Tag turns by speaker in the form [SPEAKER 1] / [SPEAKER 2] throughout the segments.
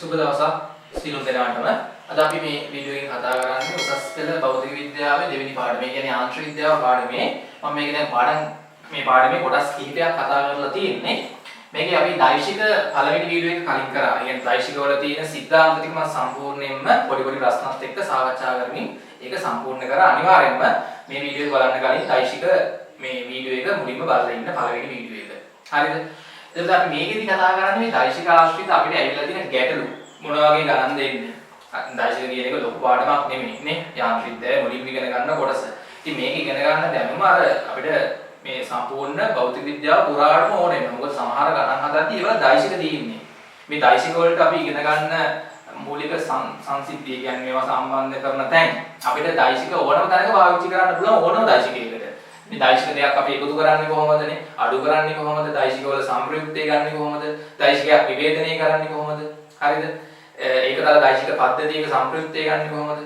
[SPEAKER 1] සුබ දවසක් සියලු දෙනාටම. අද අපි මේ වීඩියෝ එකෙන් කතා කරන්නේ උසස් පෙළ භෞතික විද්‍යාවේ දෙවෙනි පාඩමේ කියන්නේ ආංශික විද්‍යාව පාඩමේ. මම මේක දැන් මේ පාඩමේ කොටස් කිහිපයක් කතා කරලා තියෙන්නේ. මේකේ අපි දෛශික පළවෙනි වීඩියෝ එක කලින් කරා. ඒ කියන්නේ දෛශික වල තියෙන සිද්ධාන්ත ටික මම සම්පූර්ණයෙන්ම පොඩි ප්‍රශ්නත් එක්ක සාකච්ඡා කරමින් ඒක සම්පූර්ණ කරා. අනිවාර්යයෙන්ම මේ වීඩියෝ එක බලන්න කලින් දෛශික මේ වීඩියෝ එක මුලින්ම බලලා ඉන්න පළවෙනි වීඩියෝ එක. හරිද? එතකොට අපි මේකෙදි කතා කරන්නේ මේ දෛශික ආශ්‍රිත අපිට ඇවිල්ලා තියෙන ගැටලු මොන වගේ ගණන් දෙන්නේ. දෛශික කියන එක ලොකු පාඩමක් නෙමෙයි නේ. යාන්ත්‍රිකය මුලින්ම ඉගෙන ගන්න කොටස. ඉතින් මේක ඉගෙන ගන්න දැනුම අර අපිට මේ සම්පූර්ණ භෞතික විද්‍යාව පුරාටම ඕනේ නැහැ. මොකද සමහර ගණන් හදද්දී ඒවල දෛශික තියෙන්නේ. මේ දෛශික වලට අපි ඉගෙන ගන්න මූලික සංසිද්ධිය කියන්නේ මේවා සම්බන්ධ කරන තැන් අපිට දෛශික ඕනම තැනක පාවිච්චි කරන්න පුළුවන් ඕනම දෛශිකයකට. මේ දෛශික දෙයක් අපි එකතු කරන්නේ කොහොමදනේ? අඩු කරන්නේ කොහොමද? දෛශික වල සංප්‍රයුක්තය ගන්නේ කොහොමද? දෛශිකයක් විභේදනය කරන්නේ කොහොමද? හරිද? ඒකතර දෛශික පද්ධතියක සංප්‍රයුක්තය ගන්නේ කොහොමද?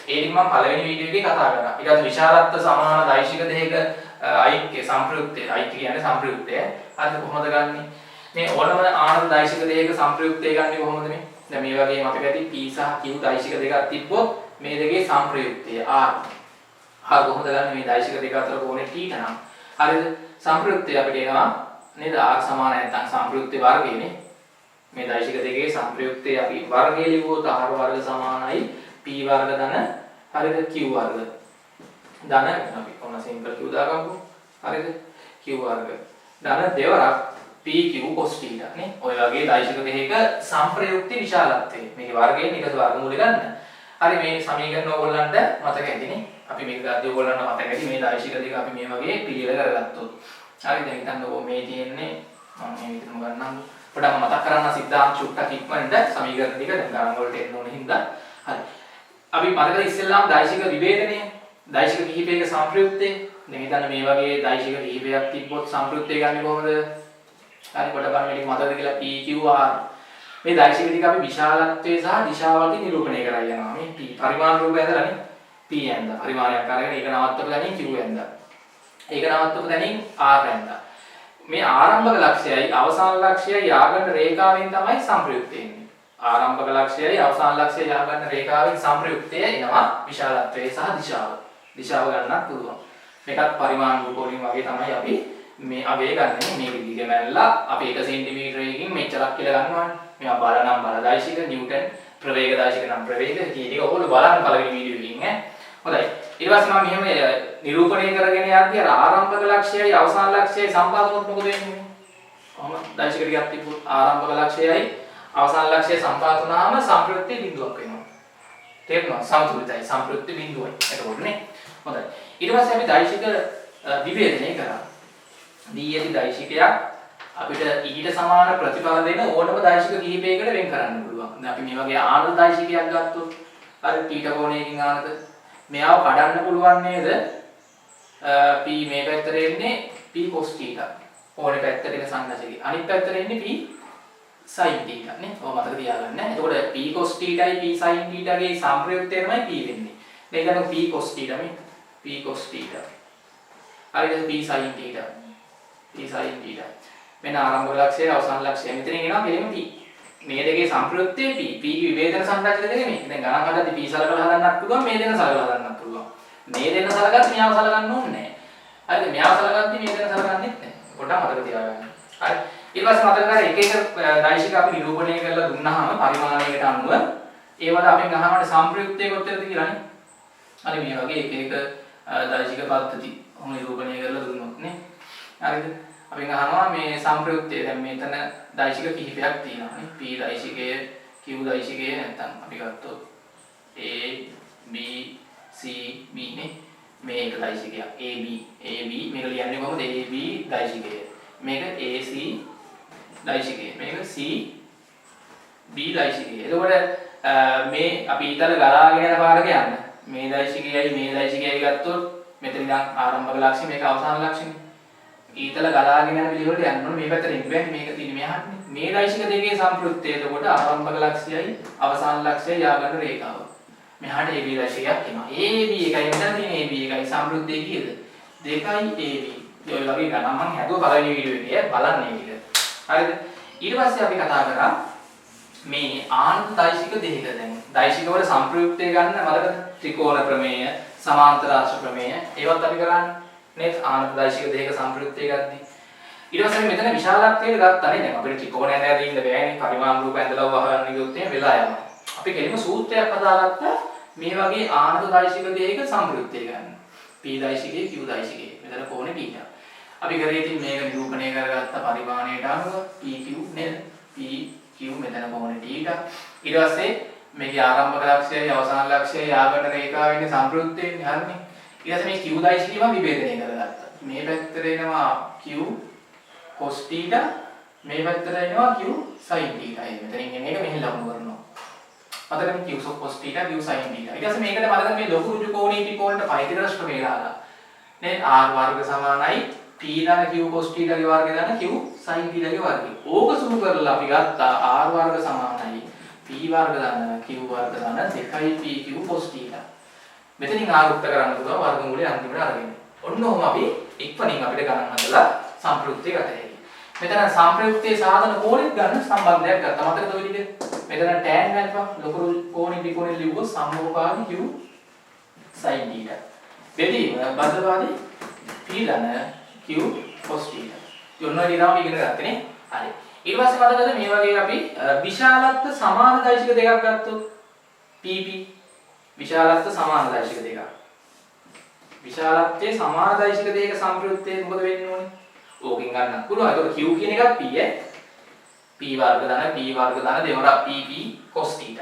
[SPEAKER 1] ඒකෙන් මම පළවෙනි වීඩියෝ එකේ කතා කරා. ඊට පස්සේ විශාලත්ව සමාන දෛශික දෙයක ඓක්‍ය සංප්‍රයුක්තය. ඓක්‍ය කියන්නේ සංප්‍රයුක්තය. හරිද? කොහොමද ගන්නෙ? මේ ඕනම ආනන්ද දෛශික දෙයක සංප්‍රයුක්තය ගන්නේ කොහොමද මේ? දැන් මේ වගේම අපි පැති P සහ Q දෛශික දෙකක් තිබ්බොත් මේ දෙකේ සංප්‍රයුක්තය R කොහොමද ගන්න මේ දෛශික දෙක අතර කෝණය θ නම්. හරිද? සංප්‍රයුක්තය අපිට එනවා නේද? R සමාන නැත්නම් සංප්‍රයුක්තේ වර්ගයනේ. මේ දෛශික දෙකේ සංප්‍රයුක්තය අපි වර්ගය ලියුවොත් R වර්ග සමානයි P වර්ග ධන හරිද? Q වර්ග ධන අපි කොහොම සිම්පල් Q දාගමු. හරිද? Q වර්ග ධන දෙවරක් PQ cos θ නේ. ඔය වගේ දෛශික දෙකක සංප්‍රයුක්ති විශාලත්වය. මේකේ වර්ගයෙන් එකතු වර්ගමූල ගන්න. හරි මේ සමීකරණ ඕගොල්ලන්ට මතක ඇතිනේ. අපි මේක ගද්දී ඕගොල්ලන්ට මතක ඇති මේ දෛශික දෙක අපි මේ වගේ පිළිවෙල කරගත්තොත්. හරි දැන් හිතන්නකෝ මේ තියෙන්නේ මම මේ විදිහටම ගන්නම්. පොඩ්ඩක් මතක් කරන්න සිද්ධාන්ත චුට්ටක් ඉක්මනට සමීකරණ ටික දැන් ගණන් වලට එන්න ඕන හින්දා. හරි. අපි මතකද ඉස්සෙල්ලාම දෛශික විභේදනය, දෛශික කිහිපයක සංප්‍රයුක්තය. දැන් හිතන්න මේ වගේ දෛශික කිහිපයක් තිබ්බොත් සංප්‍රයුක්තය ගන්නේ කොහොමද? හරි පොඩ්ඩක් බලන්න මේක මතකද කියලා PQR මේ දෛශික ටික අපි විශාලත්වයේ සහ දිශාවලින් නිරූපණය කරලා යනවා. මේ P පරිමාණ රූපය ඇඳලානේ P ඇඳලා පරිමාණයක් අරගෙන ඒක නවත්තපු තැනින් Q ඇඳලා. ඒක නවත්තපු තැනින් R ඇඳලා. මේ ආරම්භක ලක්ෂයයි අවසාන ලක්ෂයයි යාගන්න රේඛාවෙන් තමයි සංප්‍රයුක්තය එන්නේ. ආරම්භක ලක්ෂයයි අවසාන ලක්ෂයයි යාගන්න රේඛාවෙන් සංප්‍රයුක්තය එනවා විශාලත්වයේ සහ දිශාව. දිශාව ගන්නත් පුළුවන්. මේකත් පරිමාණ රූප වලින් වගේ තමයි අපි මේ අගේ ගන්න මේ විදිහට මැල්ලා අපි 1 සෙන්ටිමීටරයකින් මෙච්චරක් කියලා ගන්නවානේ. මේවා බල නම් බල දෛශික නිව්ටන් ප්‍රවේග දෛශික නම් ප්‍රවේග කියන එක ඔයගොල්ලෝ බලන්න පළවෙනි වීඩියෝ එකකින් ඈ. හොඳයි. ඊට පස්සේ මම මෙහෙම නිරූපණය කරගෙන යද්දී අර ආරම්භක ලක්ෂයයි අවසාන ලක්ෂයයි සම්පාදනොත් මොකද වෙන්නේ? කොහොම දෛශික ටිකක් තිබ්බොත් ආරම්භක ලක්ෂයයි අවසාන ලක්ෂයයි සම්පාදනාම සංප්‍රයුක්ති බිඳුවක් වෙනවා. තේරුණා? සමතුලිතයි සංප්‍රයුක්ති බිඳුවයි. එතකොට නේ. හොඳයි. ඊට පස්සේ අපි දෛශික විභේදනය කරා. දී ඇති දෛශිකයක් අපිට ඊට සමාන ප්‍රතිඵල දෙන ඕනම දෛශික කිහිපයකට වෙන් කරන්න පුළුවන්. දැන් අපි මේ වගේ ආනන්ද දෛශිකයක් ගත්තොත් අර θ කෝණයකින් ආනන්ද මෙයාව කඩන්න පුළුවන් නේද? P මේ පැත්තට එන්නේ P cos θ. ඕනේ පැත්තට එන සංඥාසිකේ. අනිත් පැත්තට එන්නේ P sin θ නේ. ඔය මතක තියාගන්න. එතකොට P cos θයි P sin θ ගේ සංප්‍රයුක්තය තමයි P වෙන්නේ. දැන් ගන්න P cos θ මේ P cos θ. හරිද? P sin θ. P sin θ. මෙන්න ආරම්භක ලක්ෂය අවසාන ලක්ෂය. මෙතනින් එනවා මෙලෙම P. මේ දෙකේ සංප්‍රයුක්තය P. P විභේදන සංරචන දෙක නෙමෙයි. දැන් ගණන් හදද්දී P සලකලා හදන්නත් පුළුවන්, මේ දෙක සලකලා හදන්නත් පුළුවන්. මේ දෙක සලකද්දී මෙයාව සලකන්න ඕනේ නැහැ. හරිද? මෙයාව සලකද්දී මේ දෙක සලකන්නෙත් නැහැ. පොඩ්ඩක් මතක තියාගන්න. හරි. ඊට පස්සේ මතක කරගන්න එක එක දෛශික අපි නිරූපණය කරලා දුන්නාම පරිමාණයකට අනුව ඒවල අපෙන් අහනවානේ සංප්‍රයුක්තය කොච්චරද කියලානේ. හරි මේ වගේ එක එක දෛශික පද්ධති ඔහොම නිරූපණය කරලා දුන්නොත් නේ. හරිද? අපි අහනවා මේ සංප්‍රයුක්තය දැන් මෙතන දෛශික කිහිපයක් තියෙනවා නේ. P දෛශිකය, Q දෛශිකය නැත්නම් අපි ගත්තොත් A B C B නේ. මේක දෛශිකයක් AB මේක ලියන්නේ කොහොමද? AB දෛශිකය. මේක AC දෛශිකය. මේක C B දෛශිකය. එතකොට මේ අපි ඊතල ගලාගෙන යන පාරක යන්න. මේ දෛශිකයයි මේ දෛශිකයයි ගත්තොත් මෙතන ඉඳන් ආරම්භක ලක්ෂ්‍ය මේක අවසාන ලක්ෂ්‍යනේ. ඊතල ගලාගෙන යන පිළිවෙලට යන්න ඕනේ. මේ පැත්තට එන්න බෑ. මේක තියෙන්නේ මෙහාටනේ. මේ දෛශික දෙකේ සංප්‍රයුක්තය එතකොට ආරම්භක ලක්ෂ්‍යයි අවසාන ලක්ෂ්‍යයි යාගන්න රේඛාව. මෙහාට AB දෛශිකයක් එනවා. AB එකයි මෙතන තියෙන AB එකයි සංප්‍රයුක්තය කීයද? 2යි AB. ඔය වගේ ගණන් මම හැදුවා පළවෙනි වීඩියෝ එකේ බලන්න මේක. හරිද? ඊට පස්සේ අපි කතා කරා මේ ආනත දෛශික දෙක දැන් දෛශික වල සංප්‍රයුක්තය ගන්න මතකද ත්‍රිකෝණ ප්‍රමේය සමාන්තර ආශ්‍ර ප්‍රමේය ඒවත් අපි කරන්නේ නේද ආනත දෛශික දෙක සංප්‍රයුක්තය ගද්දී ඊට පස්සේ මෙතන විශාලත්වයට ගත්තා නේ දැන් අපිට ත්‍රිකෝණය ඇඳලා ඉන්න බෑනේ පරිමාණ රූප ඇඳලා වහගන්න ගියොත් එහෙම වෙලා යනවා අපි කෙලිම සූත්‍රයක් හදාගත්තා මේ වගේ ආනත දෛශික දෙක සංප්‍රයුක්තය ගන්න p දෛශිකේ q දෛශිකේ මෙතන කෝණේ θ අපි කරේ ඉතින් මේක නිරූපණය කරගත්ත පරිමාණයට අනුව pq නේද pq මෙතන කොහොමද θ ඊට පස්සේ මේකේ ආරම්භක ලක්ෂයයි අවසාන ලක්ෂයයි ආගමන රේඛාව ඉන්නේ සම්ප්‍රයුක්ත වෙන්නේ හරිනේ ඊට පස්සේ මේ q දෛශිකේම විභේදනය කරගත්තා මේ පැත්තට එනවා q cos θ මේ පැත්තට එනවා q sin θ මෙතනින් මේක මෙහෙ ලකුණු කරනවා මතකද q cos θ q sin θ ඊට පස්සේ මේකට බලන්න මේ ලොකු ඍජු කෝණී ත්‍රිකෝණයට පයිතිරස් ප්‍රමේය දාලා නේ r වර්ග සමානයි p දාන q cos θ ගේ වර්ගය දාන q sin θ ගේ වර්ගය. ඕක සුළු කරලා අපි ගත්තා r වර්ග සමානයි p වර්ග දාන q වර්ග දාන 2pq cos θ. මෙතනින් ආරුක්ත කරන්න පුළුවන් වර්ගමූලයේ අන්තිමට අරගෙන. ඔන්න ඔහොම අපි ඉක්මනින් අපිට ගණන් හදලා සම්ප්‍රයුක්තය ගත හැකියි. මෙතන සම්ප්‍රයුක්තයේ සාධන කෝණෙත් ගන්න සම්බන්ධයක් ගත්තා. මතකද ඔය විදිහට? මෙතන tan alpha ලොකු කෝණේ ත්‍රිකෝණේ ලිව්වොත් සම්මෝපාදි q sin θ. බෙදීම බද්ධවාදී p දාන q cos θ. යොන්න දිනාම ඉගෙන ගත්තනේ. හරි. ඊට පස්සේ මතකද මේ වගේ අපි විශාලත්ව සමාන දෛශික දෙකක් ගත්තොත් pp විශාලත්ව සමාන දෛශික දෙකක්. විශාලත්වයේ සමාන දෛශික දෙක සංප්‍රයුක්තයේ මොකද වෙන්න ඕනේ? ඕකෙන් ගන්න පුළුවන්. ඒකට q කියන එකත් p ඈ. p වර්ග දාන දෙවරක් pp cos θ.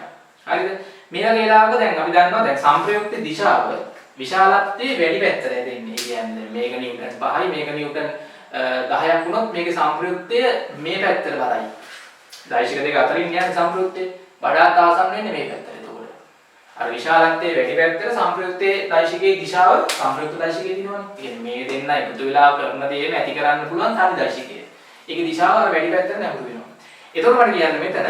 [SPEAKER 1] හරිද? මේ වගේ ලාවක දැන් අපි දන්නවා දැන් සංප්‍රයුක්ත දිශාව විශාලත්වයේ වැඩි පැත්තට දෙන්නේ. ඒ කියන්නේ මේක නිව්ටන් 5යි මේක නිව්ටන් 10ක් වුණොත් මේකේ සංප්‍රයුක්තය මේ පැත්තට බලයි. දෛශික දෙක අතරින් යන සංප්‍රයුක්තය වඩාත් ආසන්න වෙන්නේ මේ පැත්තට. එතකොට අර විශාලත්වයේ වැඩි පැත්තට සංප්‍රයුක්තයේ දෛශිකයේ දිශාව සංප්‍රයුක්ත දෛශිකයේ දිනවනේ. ඒ කියන්නේ මේ දෙන්න එකතු වෙලා කරන දේම ඇති කරන්න පුළුවන් තනි දෛශිකය. ඒකේ දිශාව අර වැඩි පැත්තට නැඹුරු වෙනවා. එතකොට මට කියන්න මෙතන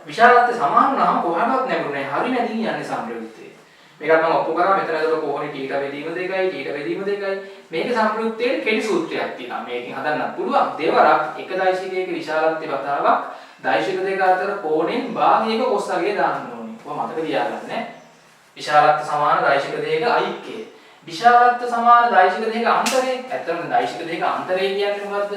[SPEAKER 1] විශාලත්වය සමාන වුණාම කොහොමවත් නැඹුරු නැහැ. හරි මැදින් යන්නේ සංප්‍රයුක්තය. මේකට මම ඔප්පු කරා මෙතන ඒතර කොහොනේ θ බෙදීම දෙකයි θ බෙදීම දෙකයි මේකේ සංප්‍රයුක්තයේ කෙටි සූත්‍රයක් තියෙනවා මේකෙන් හදන්න පුළුවන් දෙවරක් එක දෛශිකයක විශාලත්වය වතාවක් දෛශික දෙක අතර කෝණයෙන් භාගයක cos අගය දාන්න ඕනේ. ඔබ මතක තියාගන්න විශාලත්ව සමාන දෛශික දෙක ඓක්‍යය විශාලත්ව සමාන දෛශික දෙක අන්තරය ඇත්තටම දෛශික දෙක අන්තරය කියන්නේ මොකද්ද?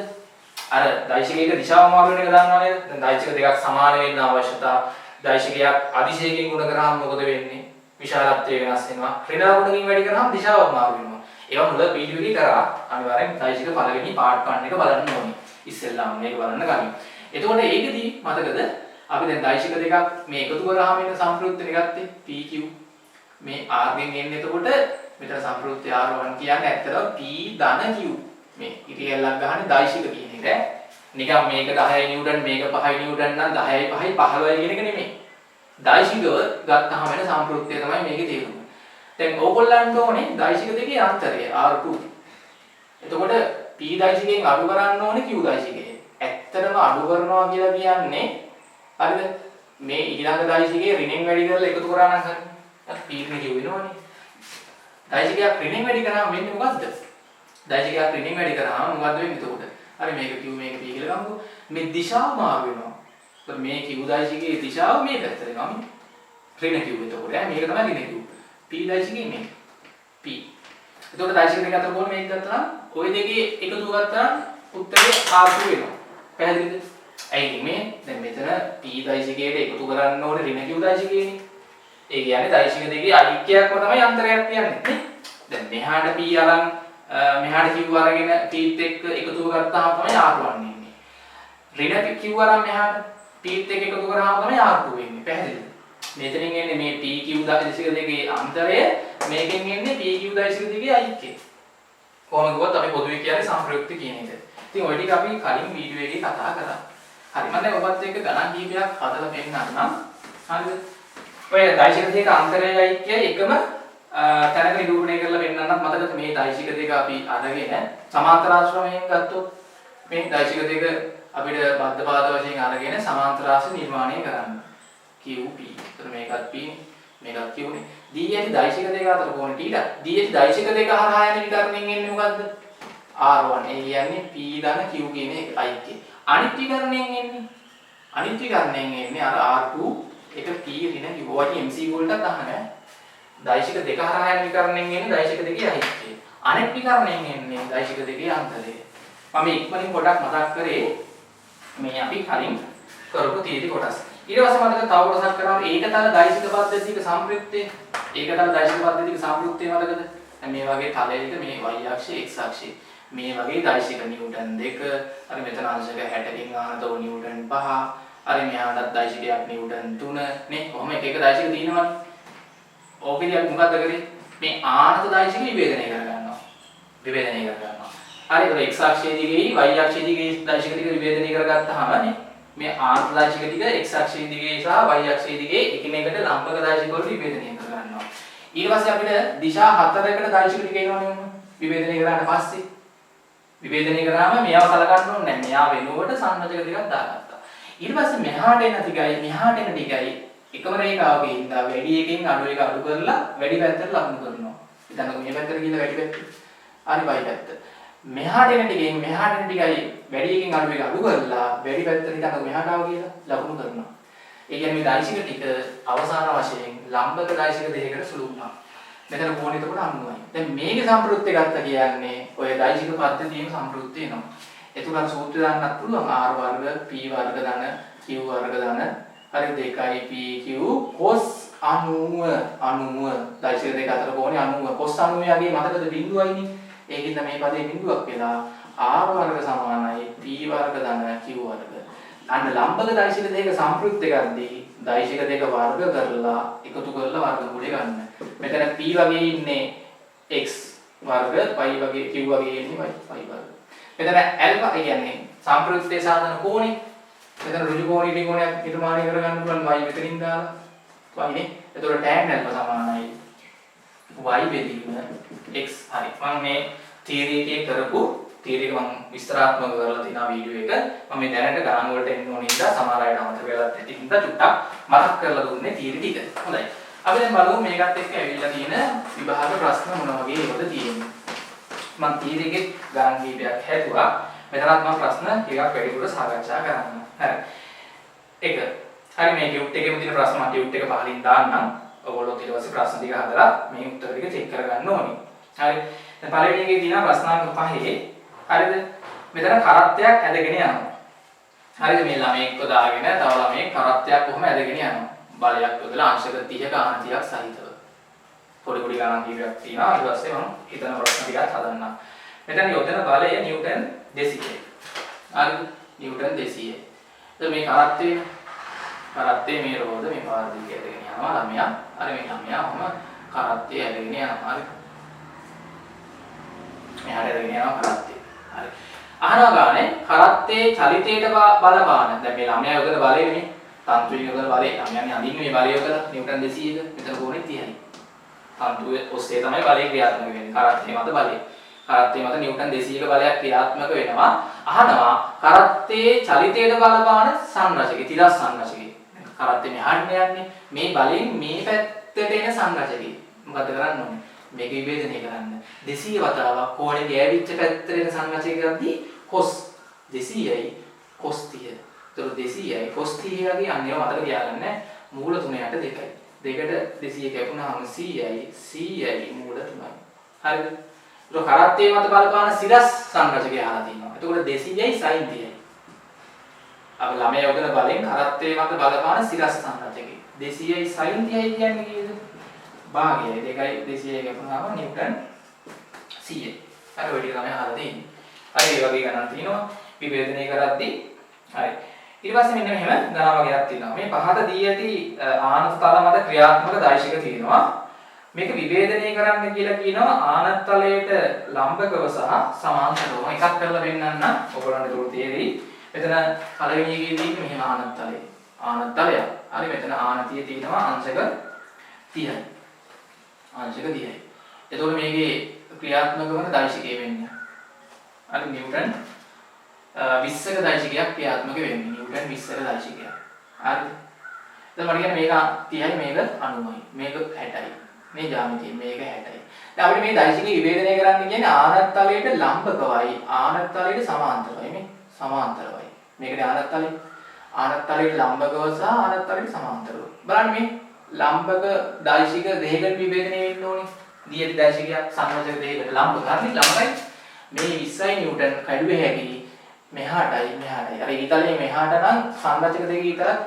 [SPEAKER 1] අර දෛශිකයක දිශාව මාරු වෙන එක දන්නවා නේද? දැන් දෛශික දෙකක් සමාන වෙන්න අවශ්‍යතා දෛශිකයක් අදිශයකින් ගුණ කරාම මොකද වෙන්නේ? විශාලත්වය වෙනස් වෙනවා. ඍණ ගුණකින් වැඩි කරාම දිශාව මාරු වෙනවා. ඒවා මුල වීඩියෝ එකේ කරා අනිවාර්යෙන් දෛශික පළවෙනි පාර්ට් 1 එක බලන්න ඕනේ. ඉස්සෙල්ලාම මේක බලන්න කලින්. එතකොට ඒකෙදී මතකද අපි දැන් දෛශික දෙකක් මේ එකතු කරාම එන සංප්‍රයුක්තය ගත්තේ pq මේ r ගෙන් එන්නේ එතකොට මෙතන සංප්‍රයුක්තය r1 කියන්නේ ඇත්තටම p ධන q මේ ඉතිරියල්ලක් ගහන්නේ දෛශික කියන එක. නිකන් මේක 10යි නිව්ටන් මේක 5යි නිව්ටන් නම් 10යි 5යි 15යි කියන එක නෙමෙයි. දෛශිකව ගත්තාම වෙන සංප්‍රයුක්තය තමයි මේකේ තේරුම. දැන් ඕගොල්ලන්ට ඕනේ දෛශික දෙකේ අන්තරය r2. එතකොට p දෛශිකයෙන් අඩු කරන්න ඕනේ q දෛශිකයෙන්. ඇත්තටම අඩු කරනවා කියලා කියන්නේ හරිද? මේ ඊළඟ දෛශිකයේ ඍණෙන් වැඩි කරලා එකතු කරා නම් හරියි. p නේ q වෙනවනේ. දෛශිකයක් ඍණෙන් වැඩි කරාම වෙන්නේ මොකද්ද? දෛශිකයක් ඍණෙන් වැඩි කරාම මොකද්ද වෙන්නේ එතකොට? හරි මේක q මේක p කියලා ගමුකෝ. මේ දිශාව මාරු වෙනවා. මේ q දෛශිකයේ දිශාව මේ පැත්තට එනවා. ඍණ q එතකොට මේක තමයි ඍණ q. p දෛශිකයේ මේ p. එතකොට දෛශික දෙක අතර කොහොම මේක ගත්තා නම් ওই දෙකේ එකතු ගත්තා නම් උත්තරේ r2 වෙනවා. පැහැදිලිද? ඇයි මේ දැන් මෙතන p දෛශිකයට එකතු කරන්න ඕනේ ඍණ q දෛශිකයනේ. ඒ කියන්නේ දෛශික දෙකේ ඓක්‍යයක්ම තමයි අන්තරයක් කියන්නේ නේ. දැන් මෙහාට p අරන් මෙහාට q අරගෙන pත් එක්ක එකතුව ගත්තාම තමයි r1 එන්නේ. ඍණ q අරන් මෙහාට pත් එක්ක එකතු කරාම තමයි r2 වෙන්නේ. පැහැදිලිද? මෙතනින් එන්නේ මේ pq දෛශික දෙකේ අන්තරය මේකෙන් එන්නේ pq දෛශික දෙකේ ඓක්‍යය. කොහොමද කිව්වොත් අපි පොදුවේ කියන්නේ සංප්‍රයුක්ත කියන එක. ඉතින් ওই ටික අපි කලින් වීඩියෝ එකේ කතා කරා. හරි මම දැන් ඔබත් එක්ක ගණන් කීපයක් හදලා පෙන්නන්නම්. හරිද? ඔය දෛශික දෙක අන්තරයයි ඓක්‍යය එකම තැනක නිරූපණය කරලා පෙන්නන්නත් මතකද මේ දෛශික දෙක අපි අරගෙන සමාන්තර ආශ්‍රමයෙන් ගත්තොත් මේ දෛශික දෙක අපිට බද්ධ පාද වශයෙන් අරගෙන සමාන්තර ආශ්‍රම නිර්මාණය කරන්න. QP. එතන මේකත් P මේකත් Q නේ. D ඇති දෛශික දෙක අතර කොහොමද θ? D ඇති දෛශික දෙක හරහා යන විකරණයෙන් එන්නේ මොකද්ද? R1. ඒ කියන්නේ P ධන Q කියන එක ඓක්‍යය. අනිත් විකරණයෙන් එන්නේ අනිත් විකරණයෙන් එන්නේ අර R2 එක P ඍණ Q වගේ MCQ වලට අහන්නේ. දෛශික දෙක හරහා යන විකරණයෙන් එන්නේ දෛශික දෙකේ අහිච්චය. අනෙක් විකරණයෙන් එන්නේ දෛශික දෙකේ අන්තරය. මම ඉක්මනින් පොඩක් මතක් කරේ මේ අපි කලින් කරපු තීරි කොටස්. ඊට පස්සේ මතක තව කොටසක් කරාම ඒකතල දෛශික පද්ධතියක සම්ප්‍රයුක්තය. ඒකතල දෛශික පද්ධතියක සම්ප්‍රයුක්තය මතකද? මේ වගේ තලයක මේ y අක්ෂය x අක්ෂය. මේ වගේ දෛශික නිව්ටන් 2 අර මෙතන අංශක 60කින් ආනතෝ නිව්ටන් 5 අර මෙහාටත් දෛශිකයක් නිව්ටන් 3 නේ කොහොම එක එක දෛශික තියෙනවනේ. ඕකෙදී අපි මොකද්ද කරේ? මේ ආනත දෛශික විභේදනය කරගන්නවා. විභේදනය කරගන්නවා. හරි ඒක x අක්ෂයේ දිගේ y අක්ෂයේ දිගේ දෛශික ටික විභේදනය කරගත්තාම නේ මේ ආනත දෛශික ටික x අක්ෂයේ දිගේ සහ y අක්ෂයේ දිගේ එකිනෙකට ලම්බක දෛශික වලට විභේදනය කරගන්නවා. ඊට පස්සේ අපිට දිශා හතරකට දෛශික ටික එනවනේ විභේදනය කරාට පස්සේ විභේදනය කරාම මෙයාව කලකන්න ඕනේ නැහැ. මෙයා වෙනුවට සංරචක ටිකක් දාගත්තා. ඊට පස්සේ මෙහාට එන ටිකයි මෙහාට එන ටිකයි එකම රේඛාවක ඉඳලා වැඩි එකකින් අඩු එක අඩු කරලා වැඩි පැත්තට ලකුණු කරනවා. ඉතින් මේ පැත්තට ගිහලා වැඩි පැත්ත. හරි y පැත්ත. මෙහාට එන ටිකෙන් මෙහාට එන ටිකයි වැඩි එකකින් අඩු එක අඩු කරලා වැඩි පැත්තට ඉඳන් මෙහාට ආව කියලා ලකුණු කරනවා. ඒ කියන්නේ මේ දෛශික ටික අවසාන වශයෙන් ලම්බක දෛශික දෙකකට සුළු වුණා. මෙතන කෝණය එතකොට 90යි. දැන් මේකේ සම්ප්‍රයුක්තය ගත්ත කියන්නේ ඔය දෛශික පද්ධතියේම සම්ප්‍රයුක්තය එනවා. ඒතුළු අර සූත්‍රය දාන්නත් පුළුවන් r වර්ග p වර්ග ධන q වර්ග ධන හරි 2යි pq cos 90 දෛශික දෙක අතර කෝණය 90 cos 90 යගේ මතකද බිඳුවයිනේ. ඒකින්ද මේ පදේ බිඳුවක් වෙලා r වර්ග සමානයි p වර්ග ධන q වර්ග. අන්න ලම්බක දෛශික දෙක සම්ප්‍රයුක්තය ගද්දී දෛශික දෙක වර්ග කරලා එකතු කරලා වර්ගමූලය ගන්න. මෙතන p වගේ ඉන්නේ x වර්ග, y වගේ q වගේ ඉන්නේ y වර්ග. මෙතන ඇල්ෆා කියන්නේ සම්ප්‍රයුක්තයේ සාධන කෝණය. මෙතන ඍජු කෝණී ත්‍රිකෝණයක් නිර්මාණය කරගන්න පුළුවන් y මෙතනින් දාලා y නේ. එතකොට tan ඇල්ෆා සමානයි y බෙදීම x. හරි. මම මේ තියරි එකේ කරපු තියරි එක මම විස්තරාත්මකව කරලා තියෙනවා වීඩියෝ එක. මම මේ දැනට ගණන් වලට එන්න ඕන නිසා සමහර අයට අමතක වෙලාත් ඇති හින්දා චුට්ටක් මතක් කරලා දුන්නේ තියරි ටික. හොඳයි. අපි දැන් බලමු මේකත් එක්ක ඇවිල්ලා තියෙන විභාග ප්‍රශ්න මොන වගේ ඒවද තියෙන්නේ. මම තියරි එකේ ගණන් කීපයක් හැදුවා. මෙතනත් මම ප්‍රශ්න ටිකක් වැඩිපුර සාකච්ඡා කරන්න. හරි. එක. හරි මේ ටියුට් එකේම තියෙන ප්‍රශ්න මම ටියුට් එක පහලින් දාන්නම්. ඔයගොල්ලෝ ඊට පස්සේ ප්‍රශ්න ටික හදලා මේ උත්තර ටික චෙක් කරගන්න ඕනේ. හරි. දැන් පළවෙනි එකේ තියෙනවා ප්‍රශ්නාංක 5. හරිද? මෙතන කරත්තයක් ඇදගෙන යනවා. හරිද? මේ ළමයෙක්ව දාගෙන තව ළමයෙක් කරත්තයක් කොහොම ඇදගෙන යනවා. බලයක් යොදලා අංශක 30ක ආනතියක් සහිතව. පොඩි පොඩි ගණන් කීපයක් තියෙනවා. ඊට පස්සේ මම හිතන ප්‍රශ්න ටිකක් හදන්නම්. මෙතන යොදන බලය නිව්ටන් 200යි. හරිද? නිව්ටන් 200යි. එතකොට මේ කරත්තේ මේ රෝධ මේ පාර දිගේ ඇදගෙන යනවා ළමයා. අර මේ ළමයා කොහොම කරත්තේ ඇදගෙන යනවා. හරි. මෙහාට ඇදගෙන යනවා කරත්තේ. හරි. අහනවා ගානේ කරත්තේ චලිතයට බලපාන. දැන් මේ ළමයා යොදන බලය නේ. තන්ත්‍රයේ යොදන බලය. ළමයාගේ අඳින්නේ මේ බලය යොදලා නිව්ටන් 200ක. මෙතන කෝණය 30යි. තන්ත්‍රයේ ඔස්සේ තමයි බලය ක්‍රියාත්මක වෙන්නේ. කරත්තේ මත බලය. කරත්තේ මත නිව්ටන් 200ක බලයක් ක්‍රියාත්මක වෙනවා. අහනවා කරත්තේ චලිතයට බලපාන සංරචකේ තිරස් සංරචකේ. කරත්තේ මෙහාට යන්නේ මේ බලයෙන් මේ පැත්තට එන සංරචකේ. මොකද කරන්න ඕනේ? මේක විභේදනය කරන්න. 200 වතාවක් කෝණේ ගෑවිච්ච පැත්තට එන සංරචකය ගද්දී cos 200යි cos 30. ඒතර 200යි cos 30 වගේ අනිව මතක තියාගන්න. මූල 3ට 2යි. 2ට 200 කැපුණාම 100යි මූල 3යි. හරිද? ඒක කරත්තේ මත බලපාන සිරස් සංරචකය අහලා තියෙනවා. එතකොට 200යි sin 30යි. අපි ළමයා යොදන බලෙන් කරත්තේ මත බලපාන සිරස් සංරචකය. 200යි sin 30යි කියන්නේ කීයද? භාගයයි 2යි 200යි කැපුණාම නිව්ටන් 100යි. අර ඔය ටික තමයි අහලා තියෙන්නේ. හරි ඒ වගේ ගණන් තියෙනවා විභේදනය කරද්දී. හරි. ඊට පස්සේ මෙන්න මෙහෙම ගණන් වගේක් තියෙනවා. මේ පහත දී ඇති ආනත තල මත ක්‍රියාත්මක දෛශික තියෙනවා. මේක විභේදනය කරන්න කියලා කියනවා ආනත තලයට ලම්බකව සහ සමාන්තරව. එකක් කරලා පෙන්නන්න ඔයගොල්ලන්ට ඒක තේරෙයි. මෙතන පළවෙනි එකේ තියෙන්නේ මෙහෙම ආනත තලය. ආනත තලය. හරි මෙතන ආනතිය තියෙනවා අංශක 30යි. අංශක 30යි. එතකොට මේකේ ක්‍රියාත්මක වන දෛශිකය වෙන්නේ. හරි නිව්ටන් 20ක දෛශිකයක් ක්‍රියාත්මක වෙන්නේ. නිව්ටන් 20ක දෛශිකයක්. හරිද? දැන් මම කියන්නේ මේක 30යි මේක 90යි. මේක 60යි. මේ ජ්‍යාමිතිය මේක 60යි. දැන් අපිට මේ දෛශික විභේදනය කරන්න කියන්නේ ආනත තලයට ලම්බකවයි ආනත තලයට සමාන්තරවයි මේ සමාන්තරවයි. මේකනේ ආනත තලය. ආනත්තරියට ලම්බකව සහ ආනත්තරියට සමාන්තරව. බලන්න මේ ලම්බක දායිශික දෙකකට විභේදනය වෙන්න ඕනේ. දියටි දායිශිකයක් සංරචක දෙකකට ලම්බක හරිනේ ළමයි. මේ 20 නිව්ටන් කඩුවේ හැකි මෙහාටයි මෙහාටයි. අර ඊතලයේ මෙහාට නම් සංරචක දෙකේ විතරක්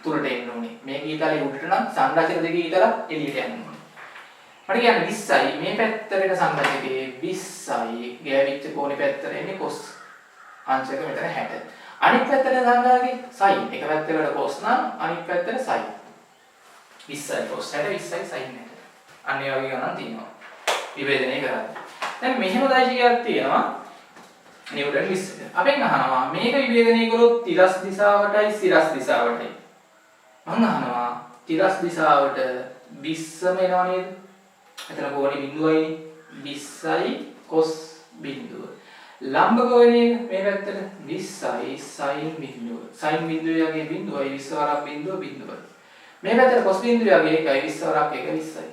[SPEAKER 1] තුරට එන්න ඕනේ. මේ ඊතලයේ උඩට නම් සංරචක දෙකේ විතරක් එළියට යන්න ඕනේ. මට කියන්නේ 20යි මේ පැත්තට සංරචකයේ 20යි ගෑවිච්ච කෝණේ පැත්තට එන්නේ cos අංශක මෙතන 60. අනිත් පැත්තට සංරචකයේ sin එක පැත්තකට cos නම් අනිත් පැත්තට sin. 20යි cos 60 20යි sin 60. අන්න ඒ වගේ ගණන් තියෙනවා. විභේදනය කරන්නේ. දැන් මෙහෙම දායිශිකයක් තියෙනවා. නිව්ටන් 20. අපෙන් අහනවා මේක විභේදනය කළොත් තිරස් දිශාවටයි සිරස් දිශාවටයි. මම අහනවා තිරස් දිශාවට 20ම එනවා නේද? එතන කෝණේ බිඳුවයි 20යි cos බිඳුව. ලම්බ කෝණේ මේ පැත්තට 20යි sin බිඳුව. sin බිඳුවගේ බිඳුවයි 20 වරක් බිඳුව බිඳුවයි. මේ පැත්තට cos බිඳුවගේ 1යි 20 වරක් 1 20යි.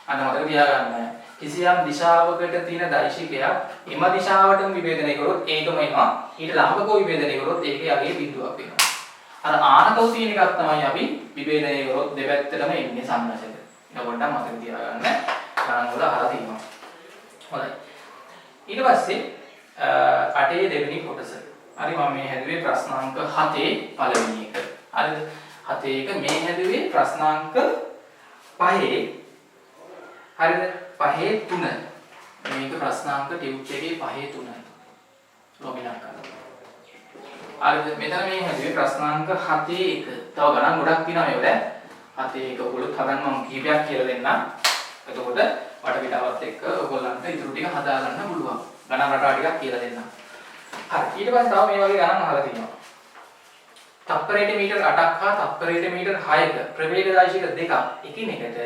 [SPEAKER 1] අන්න මතක තියාගන්න. කිසියම් දිශාවකට තියෙන දායිශිකයක් එම දිශාවටම විභේදනය කරොත් ඒකම එනවා. ඊට ලම්බකව විභේදනය කරොත් ඒකේ යගේ බිඳුවක් වෙනවා. අර ආනකව තියෙන එකක් තමයි අපි විභේදනය කරොත් දෙපැත්තටම එන්නේ සම්නශක. ඒක පොඩ්ඩක් මතක තියාගන්න. ගණන් වල අහලා තියෙනවා. හොඳයි. ඊට පස්සේ අටේ දෙවෙනි කොටස. හරි මම මේ හැදුවේ ප්‍රශ්නාංක 7 පළවෙනි එක. හරිද? 7 එක මේ හැදුවේ ප්‍රශ්නාංක 5. හරිද? 5 3. මේක ප්‍රශ්නාංක ටියුට් එකේ 5 3. ලොමිනක් කරලා. හරිද? මෙතන මේ හැදුවේ ප්‍රශ්නාංක 7 1. තව ගණන් ගොඩක් තියෙනවා මේ වල. 7 1 ඔයගොල්ලෝ හදන්න මම කීපයක් කියලා දෙන්නම්. එතකොට වටපිටාවත් එක්ක ඔයගොල්ලන්ට ඉතුරු ටික හදා ගන්න පුළුවන්. ගණන් රටාව ටිකක් කියලා දෙන්නම්. හරි. ඊට පස්සේ තව මේ වගේ ගණන් අහලා තියෙනවා. තප්පරයට මීටර 8ක් හා තප්පරයට මීටර 6ක ප්‍රවේග දායිශික දෙකක් එකිනෙකට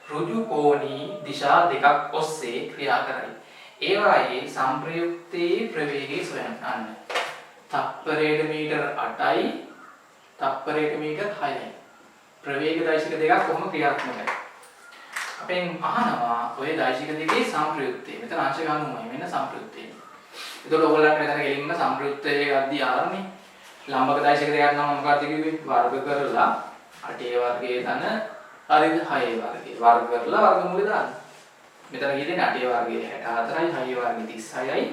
[SPEAKER 1] ඍජු කෝණී දිශා දෙකක් ඔස්සේ ක්‍රියා කරයි. ඒවායේ සංප්‍රයුක්තයේ ප්‍රවේගය සොයන්න. තප්පරයට මීටර 8යි තප්පරයට මීටර 6යි. ප්‍රවේග දායිශික දෙකක් කොහොම ක්‍රියාත්මකයි? අපෙන් අහනවා ඔය දායිශික දෙකේ සංප්‍රයුක්තය. මෙතන අංශ ගන්නමයි මෙන්න සංප්‍රයුක්තය. එතකොට ඔයගොල්ලන්ට මෙතන ගෙලින්ම සංප්‍රයුක්තයේ අද්දී ආරන්නේ. ලම්බක දායිශික දෙකක් නම් මොකක්ද කිව්වේ? වර්ග කරලා 8 වර්ගයේ ධන හරිද 6 වර්ගයේ වර්ග කරලා වර්ගමූලය දාන්න. මෙතන කියන්නේ 8 වර්ගයේ 64යි 6 වර්ගයේ 36යි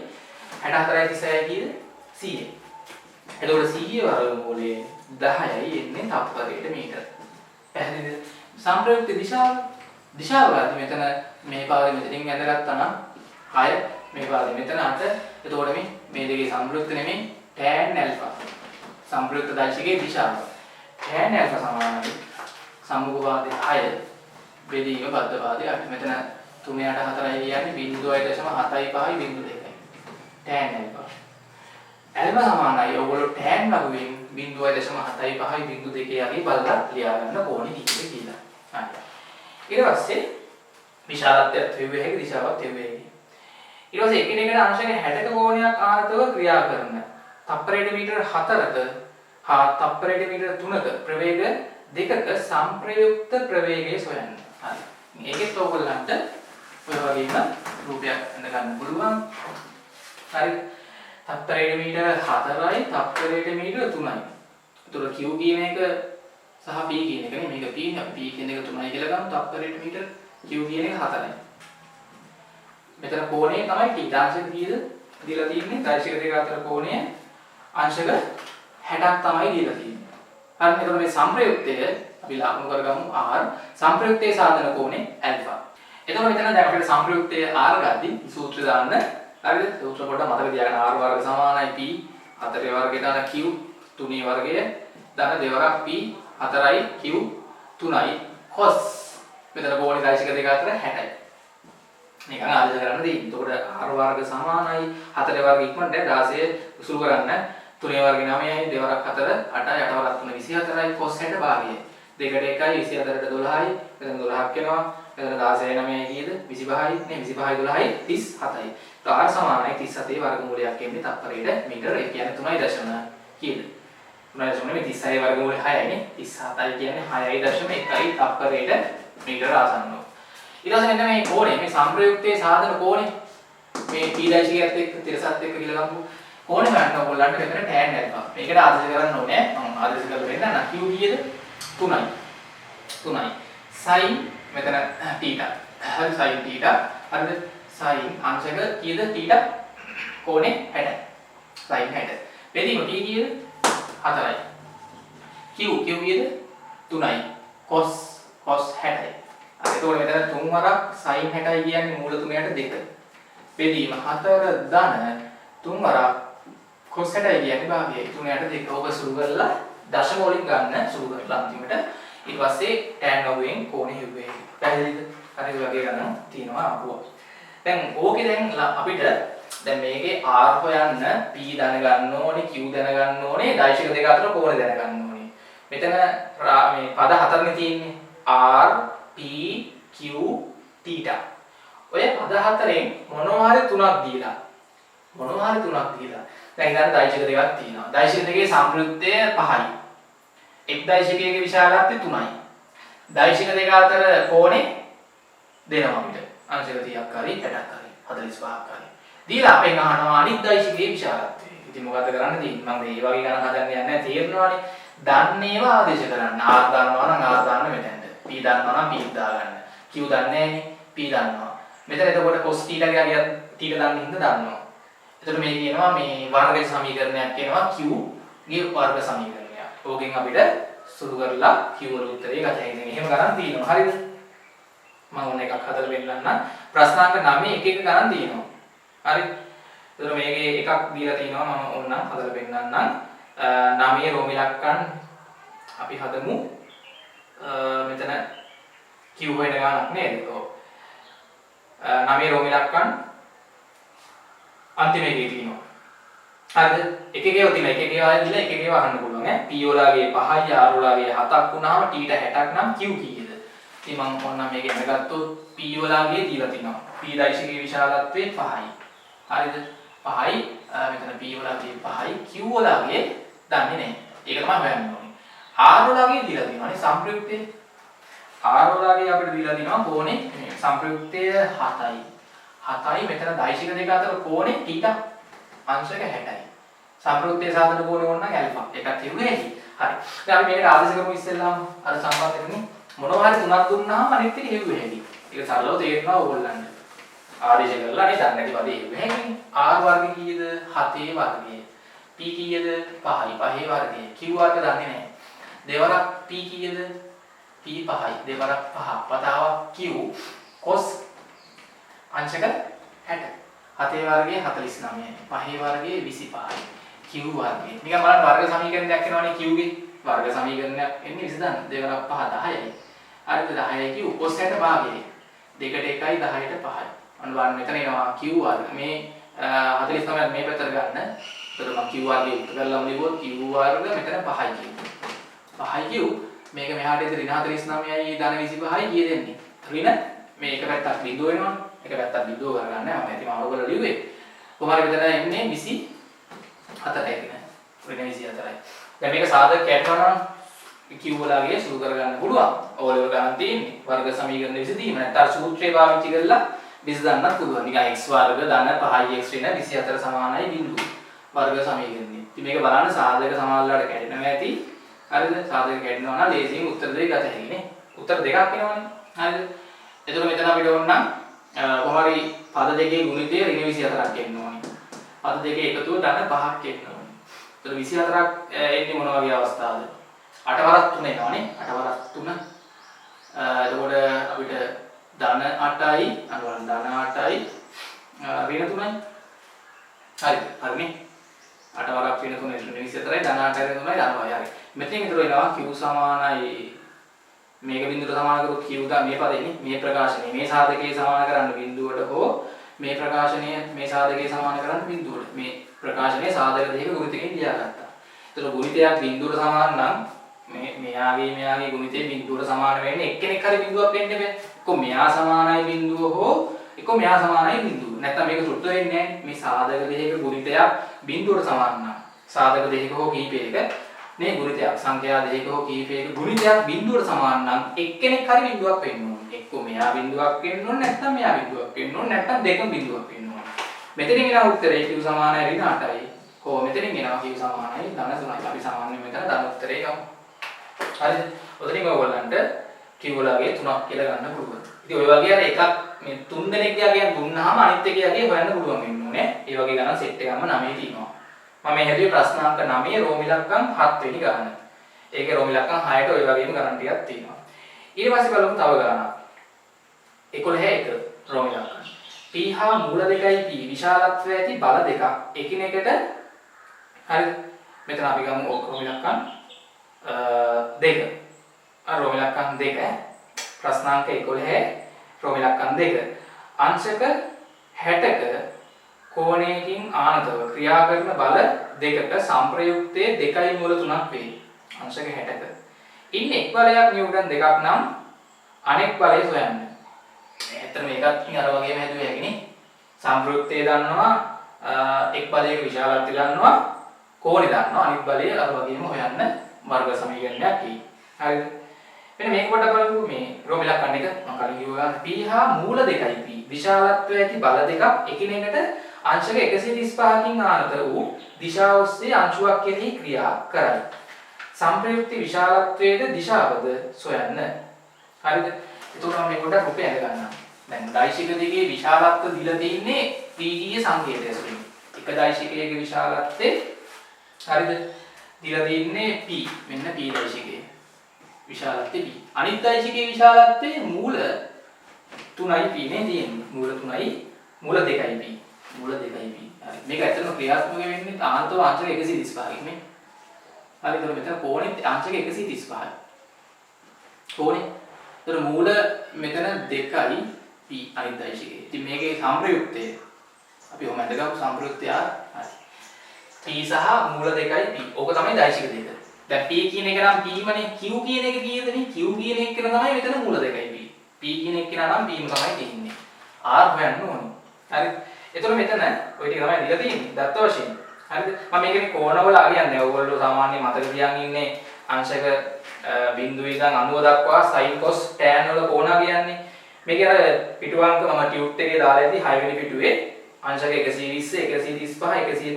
[SPEAKER 1] 64යි 36යි කීයද 100. එතකොට 100 වර්ගමූලයේ 10යි එන්නේ තප්පරයට මීටර. පැහැදිලිද? සංප්‍රයුක්ත දිශාව ගන්න මෙතන මේ පාරේ මෙතනින් ඇදගත්තා නම් 6 මේ පාරේ මෙතන 8. එතකොට මේ දෙකේ සංප්‍රයුක්ත නෙමෙයි tan alpha. සංප්‍රයුක්ත දායිශිකයේ දිශාව. tan alpha සමානයි සම්මුඛ වාදයේ 6 බෙදීම බද්ධ වාදයේ 8. මෙතන 3 8 4යි කියන්නේ 0.75 0.2යි. tan alpha. alpha සමානයි ඔයගොල්ලෝ tan ලඝුවෙන් 0.75 0.2 යගේ බලලා ලියා ගන්න කෝණේ කීයද කියලා. හරි. ඊට පස්සේ විශාලත්වයක් තෙව්වේ හැකි දිශාවක් තෙව්වේ හැකි. ඊට පස්සේ එකිනෙකට අංශක 60ක කෝණයක් ආනතව ක්‍රියා කරන තප්පරයට මීටර 4ක හා තප්පරයට මීටර 3ක ප්‍රවේග දෙකක සංප්‍රයුක්ත ප්‍රවේගය සොයන්න. හරි. මේකෙත් ඔයගොල්ලන්ට ඔය වගේම රූපයක් අඳ ගන්න පුළුවන්. හරි. තප්පරයට මීටර 4යි තප්පරයට මීටර 3යි. ඒතර Q කියන එක සහ P කියන එක නේ මේක P නේ P කියන එක 3යි කියලා ගමු තප්පරයට මීටර Q කියන එක 4යි. මෙතන කෝණය තමයි T. දාංශක කීයද? දීලා තියෙන්නේ දායිශික දෙක අතර කෝණය අංශක 60ක් තමයි දීලා තියෙන්නේ. හරි. එතකොට මේ සංප්‍රයුක්තය අපි ලකුණු කරගමු R. සංප්‍රයුක්තයේ සාධන කෝණය ඇල්ෆා. එතකොට මෙතන දැන් අපිට සංප්‍රයුක්තයේ R ගද්දී සූත්‍රය දාන්න. හරිද? සූත්‍ර පොඩ්ඩක් මතක තියාගන්න. R වර්ග සමානයි P 4 වර්ගයට දාන Q 3 වර්ගය දාන දෙවරක් P 4යි Q 3යි cos මෙතන කෝණේ දායිශික දෙක අතර 60යි. නිකන් ආදේශ කරන්න දෙයි. එතකොට R වර්ග සමානයි 4 වර්ග ඉක්මනට 16 උසුළු කරන්න 3 වර්ග 9යි දෙවරක් 4 8යි 8 වරක් 3 24යි cos 60 භාගයයි. දෙකට 1යි 24ට 12යි මෙතන 12ක් වෙනවා. මෙතන 16 9යි කීයද 25යි නේ 25යි 12යි 37යි. R සමානයි 37 වර්ගමූලයක් එන්නේ තප්පරයට මීටර. ඒ කියන්නේ 3.0 කීයද? 3.0 මේ 36 වර්ගමූලය 6යි නේ 37යි කියන්නේ 6.1යි තප්පරයට මීටර ආසන්නව. ඊට පස්සේ මෙන්න මේ කෝණය මේ සංප්‍රයුක්තයේ සාධන කෝණය මේ P දායිශිකයත් එක්ක තිරසත් එක්ක කියලා ගමු. කෝණය හොයන්න ඕගොල්ලන්ට මෙතන tan alpha. මේකට ආදේශ කරන්න ඕනේ. මම ආදේශ කරලා වෙන්න q කීයද? 3යි. 3යි. sin මෙතන θ. හරි sin θ. හරිද? sin අංශක කීයද θ? කෝණේ 60. sin 60. බෙදීම t කීයද? 4යි. q කීයද? 3යි. cos 60යි. එතකොට මෙතන 3 වරක් sin 60යි කියන්නේ මූල 3ට 2. බෙදීම 4 ධන 3 වරක් cos 60යි කියන්නේ භාගයයි 3ට 2. ඔබ සුළු කරලා දශම වලින් ගන්න සුළු කරලා අන්තිමට ඊට පස්සේ tan වගුවෙන් කෝණය හෙව්වේ. පැහැදිලිද? හරි ඔය වගේ ගන්න තියෙනවා අපුව. දැන් ඕකේ දැන් අපිට දැන් මේකේ r හොයන්න p දැනගන්න ඕනේ, q දැනගන්න ඕනේ, දෛශික දෙක අතර කෝණ දැනගන්න ඕනේ. මෙතන මේ පද හතරනේ තියෙන්නේ. r p q θ. ඔය පද හතරෙන් මොනවා හරි තුනක් දීලා දැන් ඉතින් දෛශික දෙකක් තියෙනවා. දෛශික දෙකේ සංයුක්තය 5යි. එක් දෛශිකයේ විශාලත්වය 3යි. දෛශික දෙක අතර කෝණේ දෙනවා අපිට. අංශක 30ක් හරි 60ක් හරි 45ක් හරි. දීලා අපෙන් අහනවා අනිත් දෛශිකයේ විශාලත්වය. ඉතින් මොකද කරන්න තියෙන්නේ? මම මේ වගේ ගණන් හදන්න යන්නේ නැහැ. තේරෙනවානේ. දන්නේවා ආදේශ කරන්න. r දන්නවා නම් r දාන්න මෙතනට. p දන්නවා නම් p දාගන්න. q දන්නේ නැහැනේ. p දන්නවා. මෙතන එතකොට cos θ ගියා θ දන්න හින්දා දන්නවා. එතකොට මේ කියනවා මේ වර්ග සමීකරණයක් කියනවා q ගේ වර්ග සමීකරණයක්. ඕකෙන් අපිට සුළු කරලා q වල උත්තරේ ගතයි. ඉතින් එහෙම ගණන් තියෙනවා. හරිද? මම ඕන එකක් හදලා පෙන්නන්නම්. ප්‍රශ්නාංක 9 එක එක ගණන් තියෙනවා. හරි? එතකොට මේකේ එකක් දීලා තිනවා මම ඕනනම් හදලා පෙන්නන්නම්. 9 රෝම ඉලක්කම් අපි හදමු. මෙතන q වෙන ගණක් නේද? ඔව්. 9 රෝම ඉලක්කම් අන්තිම එකේ තියෙනවා. හරිද? එක එකේව තියෙන එක එකේව ආයෙ දීලා එක එකේව අහන්න පුළුවන් ඈ. p වලගේ 5යි r වලගේ 7ක් වුණාම t ට 60ක් නම් q කීයද? ඉතින් මම ඕනනම් මේක ඉගෙන ගත්තොත් p වලගේ දීලා තිනවා. p දෛශිකයේ විශාලත්වය 5යි. හරිද? 5යි මෙතන p වලගේ 5යි q වලගේ දන්නේ නැහැ. ඒක තමයි හොයන්න ඕනේ. r වලගේ දීලා තිනවානේ සංප්‍රයුක්තය. r වලගේ අපිට දීලා තිනවා කෝණේ මේ සංප්‍රයුක්තය 7යි. 7යි මෙතන දෛශික දෙක අතර කෝණේ θ අංශක 60යි. සංප්‍රයුක්තයේ සාධන කෝණය ඕන නම් ඇල්ෆා. ඒකත් හිව්වේ ඇයි? හරි. දැන් අපි මේකට ආදේශ කරමු ඉස්සෙල්ලාම අර සම්බන්ධ වෙන්නේ මොනවා හරි තුනක් දුන්නාම අනිත් එක හිව්වේ ඇයි? ඒක සරලව තේරෙනවා ඕගොල්ලන්ට. ආදේශ කරලා අනේ දන්නේ නැති පදේ හිව්වේ ඇයි? r වර්ගය කීයද? 7 වර්ගය. p කීයද? 5යි. 5 වර්ගය. q වර්ග දන්නේ නැහැ. දෙවරක් p කීයද? p 5යි. දෙවරක් 5. පතාවක් q cos අංශක 60. 7 වර්ගයේ 49යි. 5 වර්ගයේ 25යි. q වර්ගයේ. නිකන් බලන්න වර්ග සමීකරණයක් එනවනේ q ගේ. වර්ග සමීකරණයක් එන්නේ 22. දෙවරක් 5 10යි. හරිද? 10යි q cos 60 භාගයේ. 2ට 1යි 10ට 5යි. අන්න බලන්න මෙතන එනවා q වර්ග. මේ 49ක් මේ පැත්තට ගන්න. එතකොට මම q වර්ගයේ උත්තර කරලාම ලිව්වොත් q වර්ග මෙතන 5යි q. 5යි q මේක මෙහාට ඉතින් ඍණ 49යි ධන 25යි කිය දෙන්නේ. ඍණ මේ එක පැත්තක් බිඳුව වෙනවනේ. එක පැත්තක් බිඳුව කරගන්න මම ඇති මාරු කරලා ලිව්වේ. කොහොමද මෙතන එන්නේ 24යි නේ. ඍණ 24යි. දැන් මේක සාධක කැටවනම් q වලගේ සුළු කරගන්න පුළුවන්. ඕලෙවල් ගන්න තියෙන්නේ. වර්ග සමීකරණ විසඳීම නැත්නම් සූත්‍රය පාවිච්චි කරලා විසඳන්නත් පුළුවන්. නිකන් x වර්ග ධන 5යි x ඍණ 24 සමානයි බිඳුව. වර්ග සමීකරණය. ඉතින් මේක බලන්න සාධක සමානලට කැඩෙනවා ඇති. හරිද? සාධක කැඩෙනවා නම් ලේසියෙන් උත්තර දෙක ගත හැකියි නේ. උත්තර දෙකක් එනවනේ. හරිද? එතකොට මෙතන අපිට ඕන නම් කොහොමරි පද දෙකේ ගුණිතය ඍණ 24ක් එන්න ඕනේ. පද දෙකේ එකතුව ධන 5ක් එන්න ඕනේ. එතකොට 24ක් එන්නේ මොන වගේ අවස්ථාවද? 8 වරක් 3 එනවනේ. 8 වරක් 3. එතකොට අපිට ධන 8යි අනුවන ධන 8යි ඍණ 3යි. හරිද? හරිනේ. 8 වරක් ඍණ 3 ඍණ 24යි ධන 8යි ඍණ 3යි ධන 5යි. හරි. මෙතෙන් විතර එනවා q සමානයි මේක බිඳුවට සමාන කරොත් q දා මේ පදේනේ මේ ප්‍රකාශනය මේ සාධකයේ සමාන කරන්න බිඳුවට හෝ මේ ප්‍රකාශනය මේ සාධකයේ සමාන කරන්න බිඳුවට මේ ප්‍රකාශනයේ සාධක දෙක ගුණිතකින් ලියාගත්තා. ඒතර ගුණිතයක් බිඳුවට සමාන නම් මෙයාගේ ගුණිතේ බිඳුවට සමාන වෙන්නේ එක්කෙනෙක් හරි බිඳුවක් වෙන්න බෑ. එක්ක මෙයා සමානයි බිඳුව හෝ එක්ක මෙයා සමානයි බිඳුව. නැත්නම් මේක සුද්ධ වෙන්නේ නැහැ. මේ සාධක දෙකක ගුණිතයක් බිඳුවට සමාන නම් සාධක දෙකක හෝ කීපයක මේ ගුණිතයක් සංඛ්‍යා දෙකක හෝ කීපයක ගුණිතයක් බිඳුවට සමාන නම් එක්කෙනෙක් හරි බිඳුවක් වෙන්න ඕනේ. එක්ක මෙයා බිඳුවක් වෙන්න ඕනේ නැත්නම් මෙයා බිඳුවක් වෙන්න ඕනේ නැත්නම් දෙකම බිඳුවක් වෙන්න ඕනේ. මෙතනින් එන උත්තරේ q සමානයි ඍණ 8යි කො මෙතනින් එනවා q සමානයි ධන 3යි. අපි සාමාන්‍යයෙන් මෙතන ධන උත්තරේ ගමු. හරිද? ඔතනින් ඔයගොල්ලන්ට q වලගේ 3ක් කියලා ගන්න පුළුවන්. ඉතින් ඔය වගේ අර එකක් මේ 3 දෙනෙක්ගේ අගයන් දුන්නාම අනිත් එකේ අගය හොයන්න පුළුවන් වෙන්න ඕනේ. ඒ වගේ ගණන් සෙට් එකක්ම 9 තියෙනවා. මම මේ හැදුවේ ප්‍රශ්නාංක 9 රෝම ඉලක්කම් 7 වෙනි ගණන. ඒකේ රෝම ඉලක්කම් 6ට ඔය වගේම ගණන් ටිකක් තියෙනවා. ඊට පස්සේ බලමු තව ගණනක්. 11 රෝම ඉලක්කම්. p හා මූල 2යි p විශාලත්වය ඇති බල දෙකක් එකිනෙකට හරිද? මෙතන අපි ගමු රෝම ඉලක්කම් 2. රෝම ඉලක්කම් 2 ප්‍රශ්නාංක 11 රෝම ඉලක්කම් 2 අංශක 60ක කෝණයකින් ආනතව ක්‍රියා කරන බල දෙකක සංප්‍රයුක්තයේ 2 මූල 3ක් වේ. අංශක 60ක. ඉන් එක් බලයක් නිව්ටන් දෙකක් නම් අනෙක් බලය සොයන්න. ඇත්තට මේකත් ඉතින් අර වගේම හැදුවේ හැකිනේ. සංප්‍රයුක්තය දන්නවා එක් බලයක විශාලත්වය දන්නවා කෝණය දන්නවා අනිත් බලය අර වගේම හොයන්න වර්ග සමීකරණයක් කි. හරිද? මෙන්න මේක පොඩ්ඩක් බලමු මේ රෝම ඉලක්කම් එක මම කලින් කිව්වා p හා මූල 2යි p විශාලත්වය ඇති බල දෙකක් එකිනෙකට අංශක 135කින් ආනත වූ දිශාව ඔස්සේ අංශුවක් කෙරෙහි ක්‍රියා කරයි. සංප්‍රයුක්ත විශාලත්වයේද දිශාවද සොයන්න. හරිද? එතකොට මම මේ පොඩ්ඩක් රුපියල් ඇඳ ගන්නවා. දැන් දෛශික දෙකේ විශාලත්වය දීලා තියෙන්නේ පීගීය සංකේතය ඇසුරින්. එක දෛශිකයක විශාලත්වය හරිද? දීලා තියෙන්නේ p. මෙන්න p දෛශිකයේ විශාලත්වය p. අනිත් දෛශිකයේ විශාලත්වය මූල 3යි p නේ තියෙන්නේ. මූල 3යි මූල 2යි p. මූල 2යි p. හරි. මේක ඇත්තටම ක්‍රියාත්මක වෙන්නේ ආන්තව අංශක 135කින් නේ. හරිද? මෙතන කෝණෙත් අංශක 135යි. කෝණේ. ඒතර මූල මෙතන 2යි p අනිත් දෛශිකයේ. ඉතින් මේකේ සංප්‍රයුක්තය අපි ඔහම අඳගමු සංප්‍රයුක්තය හරි. p සහ මූල 2යි p. ඕක තමයි දෛශික දෙක. දැන් p කියන එක නම් p මනේ q කියන එක කීයද නේ? q කියන එක කියලා තමයි මෙතන මූල 2යි p. p කියන එක කියලා නම් p ම තමයි තියෙන්නේ. r හොයන්න ඕනේ. හරිද? එතකොට මෙතන ওই ටික තමයි දීලා තියෙන්නේ දත්ත වශයෙන්. හරිද? මම මේකේ කෝණවල අරියන්නේ. ඔයගොල්ලෝ සාමාන්‍ය මතක තියාගෙන ඉන්නේ අංශක බිඳුව ඉඳන් 90 දක්වා sin cos tan වල කෝණ කියන්නේ. මේකේ අර පිටුවංක මම ටියුට් එකේ දාලා ඉදී 6 වෙනි පිටුවේ අංශක 120 135 150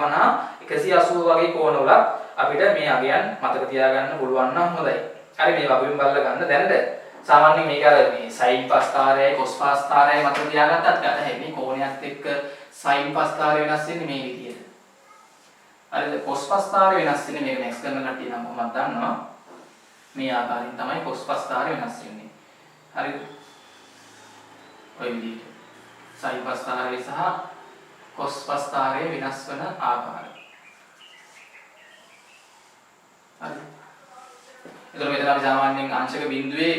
[SPEAKER 1] 180 වගේ කෝණවල අපිට මේ අගයන් මතක තියාගන්න පුළුවන් නම් හොඳයි. හරි මේ වගුවෙන් බලලා ගන්න දැනට සාමාන්‍යයෙන් මේක අර මේ sin පස්තාරයයි cos පස්තාරයයි මතක තියාගත්තත් ගන්න හැබැයි කෝණයත් එක්ක sin පස්තාරය වෙනස් වෙන්නේ මේ විදිහට. හරිද? cos පස්තාරය වෙනස් වෙන්නේ මේක next කරන කට්ටිය නම් කොහොමද දන්නවා? මේ ආකාරයෙන් තමයි cos පස්තාරය වෙනස් වෙන්නේ. හරිද? ඔය විදිහට sin පස්තාරය සහ cos පස්තාරය වෙනස් වෙන ආකාරය. හරි. එතකොට මෙතන අපි සාමාන්‍යයෙන් අංශක බිඳුවේ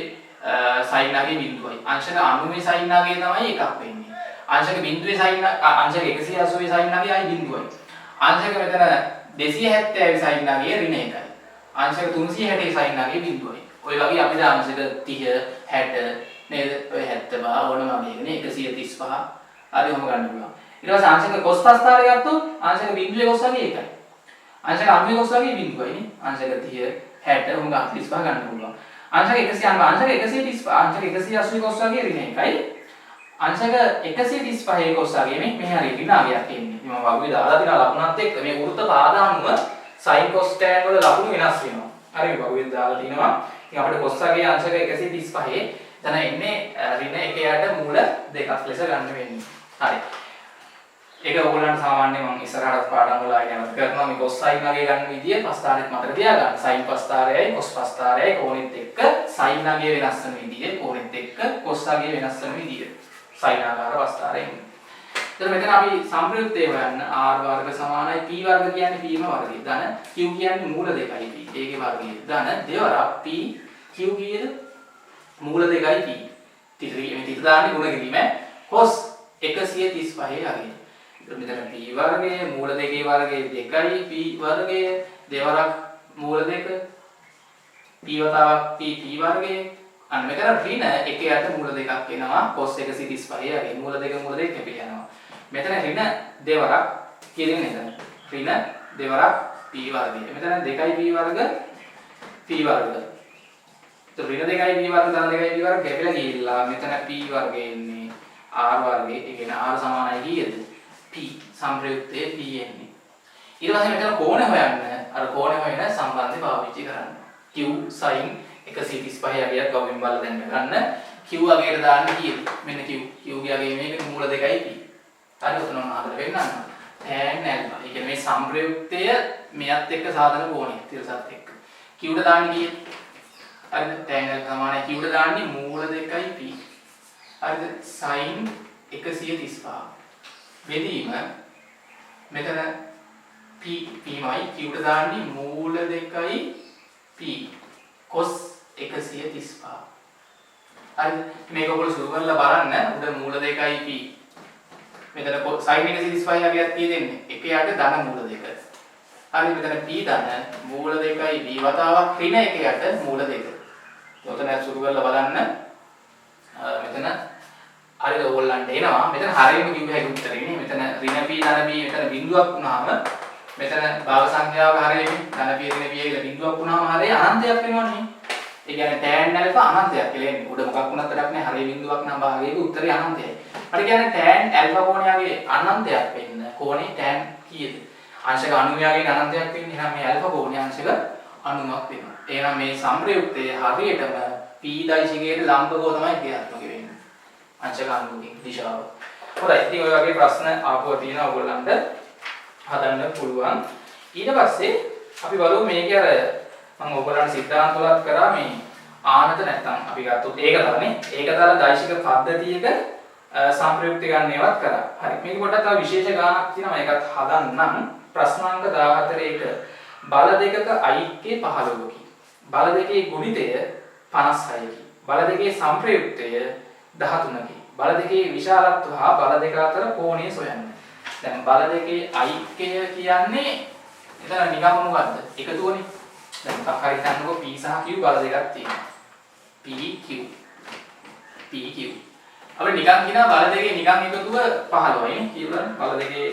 [SPEAKER 1] sin අගේ බිඳුවයි. අංශක 90 sin අගේ තමයි එකක් වෙන්නේ. අංශක බිඳුවේ sin අංශක 180 sin අගේ ආයි බිඳුවයි. අංශක මෙතන 270 sin අගේ ඍණ එකයි. අංශක 360 sin අගේ බිඳුවයි. ඔය වගේ අපිට අංශක 30 60 නේද? ඔය 70 ඕනම වගේනේ 135 ආදී වම ගන්න පුළුවන්. ඊට පස්සේ අංශක cos පස්තාරය ගත්තොත් අංශක බිඳුවේ cos වගේ එකයි. අංශක 90 cos වගේ බිඳුවයි නේ. අංශක 30 60 උංග 45 ගන්න පුළුවන්. අංශක 190 අංශක 135 අංශක 180 cos වගේ ඍණ එකයි. අංශක 135 cos වගේ මේ හරිය ඍණාගයක් එන්නේ. මම වගේ දාලා තියෙන ලකුණත් එක්ක මේ වෘත්ත පාදානුව sin cos tan වල ලකුණු වෙනස් වෙනවා. හරි මේ වගේ දාලා තිනවා. ඉතින් අපිට cos වගේ අංශක 135 එතන එන්නේ ඍණ එකයට මූල දෙකක් ලෙස ගන්න වෙන්නේ. හරි. ඒක ඔයගොල්ලන්ට සාමාන්‍යයෙන් මම ඉස්සරහට පාඩම් වල ආයෙ නැවත කරනවා මේ cos sin වගේ ගන්න විදිය පස්තාරෙත් මතක තියාගන්න. sin පස්තාරයයි cos පස්තාරයයි කෝණෙත් එක්ක sin වගේ වෙනස් වෙන විදිය කෝණෙත් එක්ක cos වගේ වෙනස් වෙන විදිය. sin ආකාර පස්තාරයෙන්. එතන මෙතන අපි සංප්‍රයුක්තය හොයන්න r වර්ග සමානයි p වර්ග කියන්නේ p ම වර්ගය. ධන q කියන්නේ මූල 2යි p. ඒකේ වර්ගය. ධන දෙවරක් p q කීයද? මූල 2යි p. තිත දාන්නේ ගුණ කිරීම cos 135 අගය. මෙතන p වර්ගය මූල 2ේ වර්ගය 2යි p වර්ගය දෙවරක් මූල 2 p වතාවක් p වර්ගය අන්න මෙතන ඍණ එකයට මූල 2ක් එනවා cos 135 අගය මූල 2 කැපී යනවා මෙතන ඍණ දෙවරක් කියන නේද ඍණ දෙවරක් p වර්ගය මෙතන 2යි p වර්ග p වර්ග તો ඍණ 2යි p වර්ග ධන 2යි p වර්ග කැපිලා ගිහිල්ලා මෙතන p වර්ගය එන්නේ r වර්ගය ඒ කියන්නේ r සමානයි කීයද p සංප්‍රයුක්තයේ p එන්නේ ඊට පස්සේ මෙතන කෝණය හොයන්න අර කෝණය හොයන සම්බන්ධය පාවිච්චි කරන්න. q sin 135 අගයක් ගවමින් බලලා දැන් ගන්න. q අගයට දාන්න කීයද? මෙන්න q. q ගේ අගය මේක මූල 2යි p. හරි ඔතන ඔන්න හදලා වෙන්නන්න. tan alpha. ඒ කියන්නේ මේ සම්ප්‍රයුක්තය මෙයත් එක්ක සාධන කෝණය තිරසත් එක්ක. q ට දාන්නේ කීයද? හරිද? tan alpha සමානයි q ට දාන්නේ මූල 2යි p. හරිද? sin 135. බෙදීම මෙතන p මයි q ට දාන්නේ මූල 2යි p cos 135. හරිද? මේක ඔයගොල්ලෝ සුළු කරලා බලන්න. උඩ මූල 2යි p. මෙතන sin 135 අගයක් තියෙන්නේ. එක යට ධන මූල 2. හරි මෙතන p ධන මූල 2යි p වතාවක් ඍණ එක යට මූල 2. ඔතන සුළු කරලා බලන්න. මෙතන හරිද ඕගොල්ලන්ට එනවා. මෙතන හරියම කිව්ව හැකි උත්තරේ නේ. මෙතන ඍණ p ධන p මෙතන බිඳුවක් වුණාම මෙතන භාග සංඛ්‍යාවක හරියන්නේ ධන p ඍණ p කියලා බිඳුවක් වුණාම හරිය අනන්තයක් වෙනවනේ. ඒ කියන්නේ tan alpha අනන්තයක් කියලා එන්නේ. උඩ මොකක් වුණත් වැඩක් නැහැ. හරිය බිඳුවක් නම් භාගයක උත්තරේ අනන්තයයි. හරි කියන්නේ tan alpha කෝණයගේ අනන්තයක් වෙන්න කෝණේ tan කීයද? අංශක 90ගේ අනන්තයක් වෙන්නේ. එහෙනම් මේ alpha කෝණේ අංශක 90ක් වෙනවා. එහෙනම් මේ සම්ප්‍රයුක්තයේ හරියටම p දෛශිකයට ලම්බකව තමයි ක්‍රියාත්මක වෙන්නේ. අංශක 90කින් දිශාව. හොඳයි. ඉතින් ඔය වගේ ප්‍රශ්න ආපුවා තියෙනවා ඔයගොල්ලන්ට හදන්න පුළුවන්. ඊට පස්සේ අපි බලමු මේකේ අර මම ඔයගොල්ලන්ට සිද්ධාන්ත වලත් කරා මේ ආනත නැත්තම් අපි ගත්තොත් ඒකතරනේ. ඒකතර දෛශික පද්ධතියක සම්ප්‍රයුක්ත ගන්නේවත් කරා. හරි. මේක පොඩ්ඩක් තව විශේෂ ගානක් තියෙනවා. ඒකත් හදන්නම්. ප්‍රශ්නාංක 14 බල දෙකක අයික්කේ 15කි. බල දෙකේ ගුණිතය 56කි. බල දෙකේ සම්ප්‍රයුක්තය 13කි. බල දෙකේ විශාලත්වය හා බල දෙක අතර කෝණය සොයන්න. දැන් බල දෙකේ අයික්කය කියන්නේ එතන නිකම්ම මොකද්ද? එකතුවනේ. දැන් තාක් හරි හිතන්නකෝ p සහ q බල දෙකක් තියෙනවා. pq අපි නිකන් කියනවා බල දෙකේ නිකන් එකතුව 15යි නේ කියලා. බල දෙකේ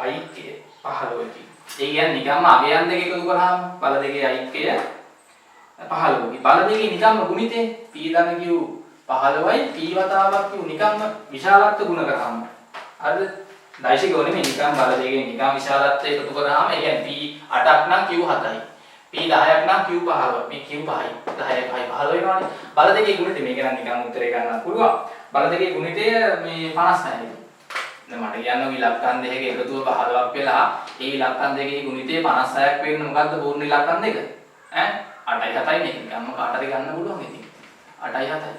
[SPEAKER 1] අයික්කය 15කි. ඒ කියන්නේ නිකම්ම අගයන් දෙක එකතු කරාම බල දෙකේ අයික්කය 15කි. බල දෙකේ නිකම්ම ගුණිතේ p ධන q 15යි p වතාවක් q නිකම්ම විශාලත්ව ගුණ කරාම. හරිද? දෛශිකව නෙමෙයි නිකම් බල දෙකේ නිකම් විශාලත්වය එකතු කරාම ඒ කියන්නේ p 8ක් නම් q 7යි. p 10ක් නම් q 15. මේ q 5යි. 10යි 5යි 15 වෙනවනේ. බල දෙකේ ගුණිතය මේක නම් නිකම් උත්තරේ ගන්න පුළුවන්. බල දෙකේ ගුණිතය මේ 56යි. දැන් මට කියන්න ඔය ඉලක්කම් දෙකක එකතුව 15ක් වෙලා ඒ ඉලක්කම් දෙකේ ගුණිතය 56ක් වෙන්න මොකද්ද පූර්ණ ඉලක්කම් දෙක? ඈ 8යි 7යි නේ. නිකම්ම කාටද ගන්න පුළුවන් ඉතින්. 8යි 7යි.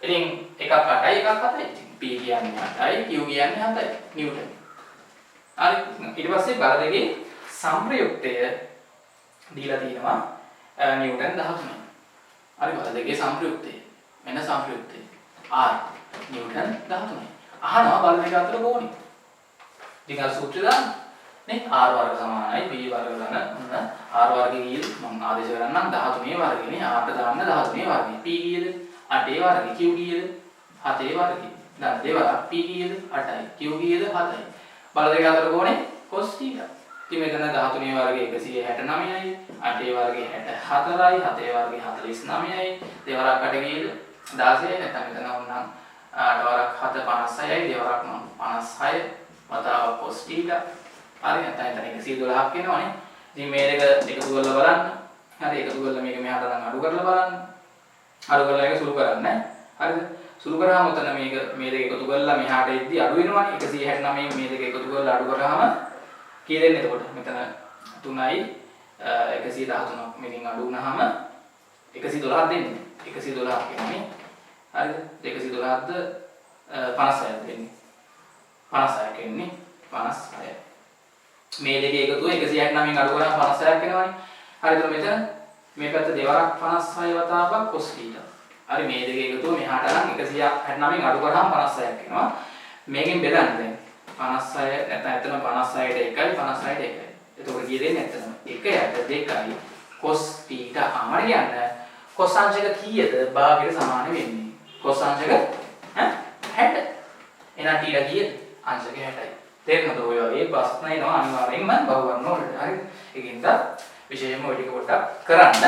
[SPEAKER 1] ඉතින් එකක් 8යි එකක් 7යි. p කියන්නේ 8යි q කියන්නේ 7යි. නිව්ටන්. හරි ඊට පස්සේ බල දෙකේ සම්ප්‍රයුක්තය දීලා තියෙනවා නිව්ටන් 13යි. හරි බල දෙකේ සම්ප්‍රයුක්තය. මෙන්න සම්ප්‍රයුක්තය. r Newton 13යි. අහනවා බල දෙක අතර කෝණය. ඉතින් අර සූත්‍රය දාන්න නේ r වර්ග සමානයි p වර්ග ගන්න මොන r වර්ගය කීයද මම ආදේශ කරන්නම් 13 වර්ගනේ r ට දාන්න 13 වර්ගය p කීයද 8 වර්ගය q කීයද 7 වර්ගය දැන් දෙවරක් p කීයද 8යි q කීයද 7යි බල දෙක අතර කෝණය cos θ. ඉතින් මෙතන 13 වර්ගය 169යි 8 වර්ගය 64යි 7 වර්ගය 49යි දෙවරක් 8 කීයද 16යි නැත්නම් මෙතන වුණනම් 8 වරක් 7 56යි දෙවරක් නම් 56 වතාවක් cos θ. හරි නැත්නම් එතන 112ක් වෙනවනේ. ඉතින් මේ දෙක එකතු කරලා බලන්න. හරි එකතු කරලා මේක මෙහාට නම් අඩු කරලා බලන්න. අඩු කරලා ඒක සුළු කරන්න. හරිද? සුළු කරාම උතන මේ දෙක එකතු කරලා මෙහාට එද්දි අඩු වෙනවනේ 169 මේ දෙක එකතු කරලා අඩු කරාම කී දෙන්නේ එතකොට මෙතන 3යි 113ක් මෙකින් අඩු වුණාම 112ක් දෙන්නේ 112ක් එන්නේ හරිද 112ක්ද 56ක් දෙන්නේ 56ක් එන්නේ 56 මේ දෙකේ එකතුව 169න් අඩු කරාම 56ක් එනවනේ හරිද මෙතන මේ පැත්ත දෙවරක් 56 වතාවක් cos θ. හරි මේ දෙකේ එකතුව මෙහාට නම් 169න් අඩු කරාම 56ක් එනවා. මේකෙන් බෙදන්න දැන් 56 නැත්නම් එතන 56ට 1යි 56ට 1යි. එතකොට කී දෙන්නේ නැත්නම් 1යට 2යි cos θ අමර යන cos අංශක කීයද භාගයට සමාන වෙන්නේ? cos අංශක 60. එහෙනම් θ කීයද? අංශක 60යි. තේරෙනවද ඔය වගේ ප්‍රශ්න එනවා අනිවාර්යෙන්ම බහුවර්ණ වලට. හරිද? ඒකින්ද විශේෂයෙන්ම ඔය ටික පොඩ්ඩක් කරන්න.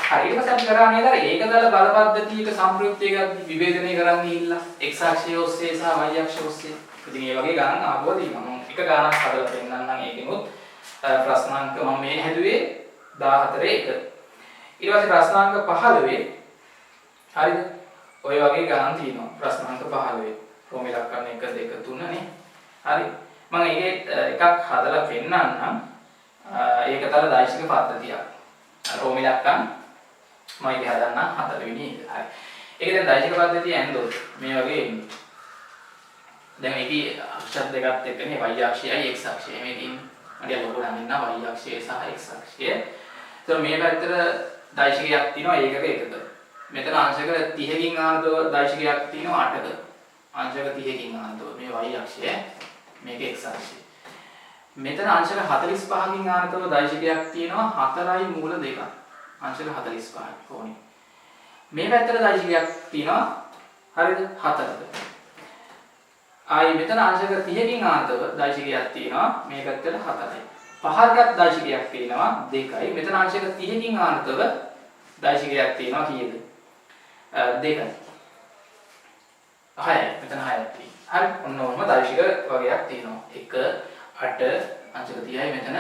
[SPEAKER 1] හරි ඊට පස්සේ අපි කරන්නේ නේද ඒකදල බල පද්ධතියක සම්ප්‍රයුක්තයක විභේදනය කරන්න ගිහිල්ලා x අක්ෂය ඔස්සේ සහ y අක්ෂය ඔස්සේ. ඉතින් මේ වගේ ගණන් ආවොත් මම එක ගණනක් හදලා පෙන්නන්නම් ඒකෙමුත් ප්‍රශ්නාංක මම මේ හැදුවේ 14 1. ඊට පස්සේ ප්‍රශ්නාංක 15 හරිද? ඔය වගේ ගණන් තියෙනවා. ප්‍රශ්නාංක 15. රෝම ඉලක්කම් 1 2 3 නේ. හරි. මම ඒකේ එකක් හදලා පෙන්නන්නම්. ඒකතර දායිශික පද්ධතියක්. රෝම ඉලක්කම් මම ඒක හදන්නම් 4 වෙනි එක. හරි. ඒක දැන් දායිශික පද්ධතිය ඇන්දොත් මේ වගේ එන්නේ. දැන් මේකේ අක්ෂර දෙකක් එක්කනේ y අක්ෂයයි x අක්ෂයයි මේ තියෙන්නේ. මම ලොකු නමින්නා y අක්ෂය සහ x අක්ෂය. ඒතර මේ පැත්තට දායිශිකයක් තියෙනවා ඒකක එකක. මෙතන අංශක 30කින් ආනතව දායිශිකයක් තියෙනවා 8ක. අංශක 30කින් ආනතව මේ y අක්ෂය මේක x අක්ෂය. මෙතන අංශක 45කින් ආනතව දායිශිකයක් තියෙනවා 4යි මූල 2ක්. අංශක 45 කොහොනේ. මේ පැත්තට දායිශිකයක් තියෙනවා හරිද 4ක. ආයි මෙතන අංශක 30කින් ආනතව දායිශිකයක් තියෙනවා මේ පැත්තට 4යි. පහකට දායිශිකයක් තියෙනවා 2යි. මෙතන අංශක 30කින් ආනතව දායිශිකයක් තියෙනවා කීයද? 2යි. 6යි. මෙතන 6ක් තියෙනවා. හරි. ඔන්න ඔහම දායිශික වගේක් තියෙනවා. 1 8 අංශක 30යි මෙතන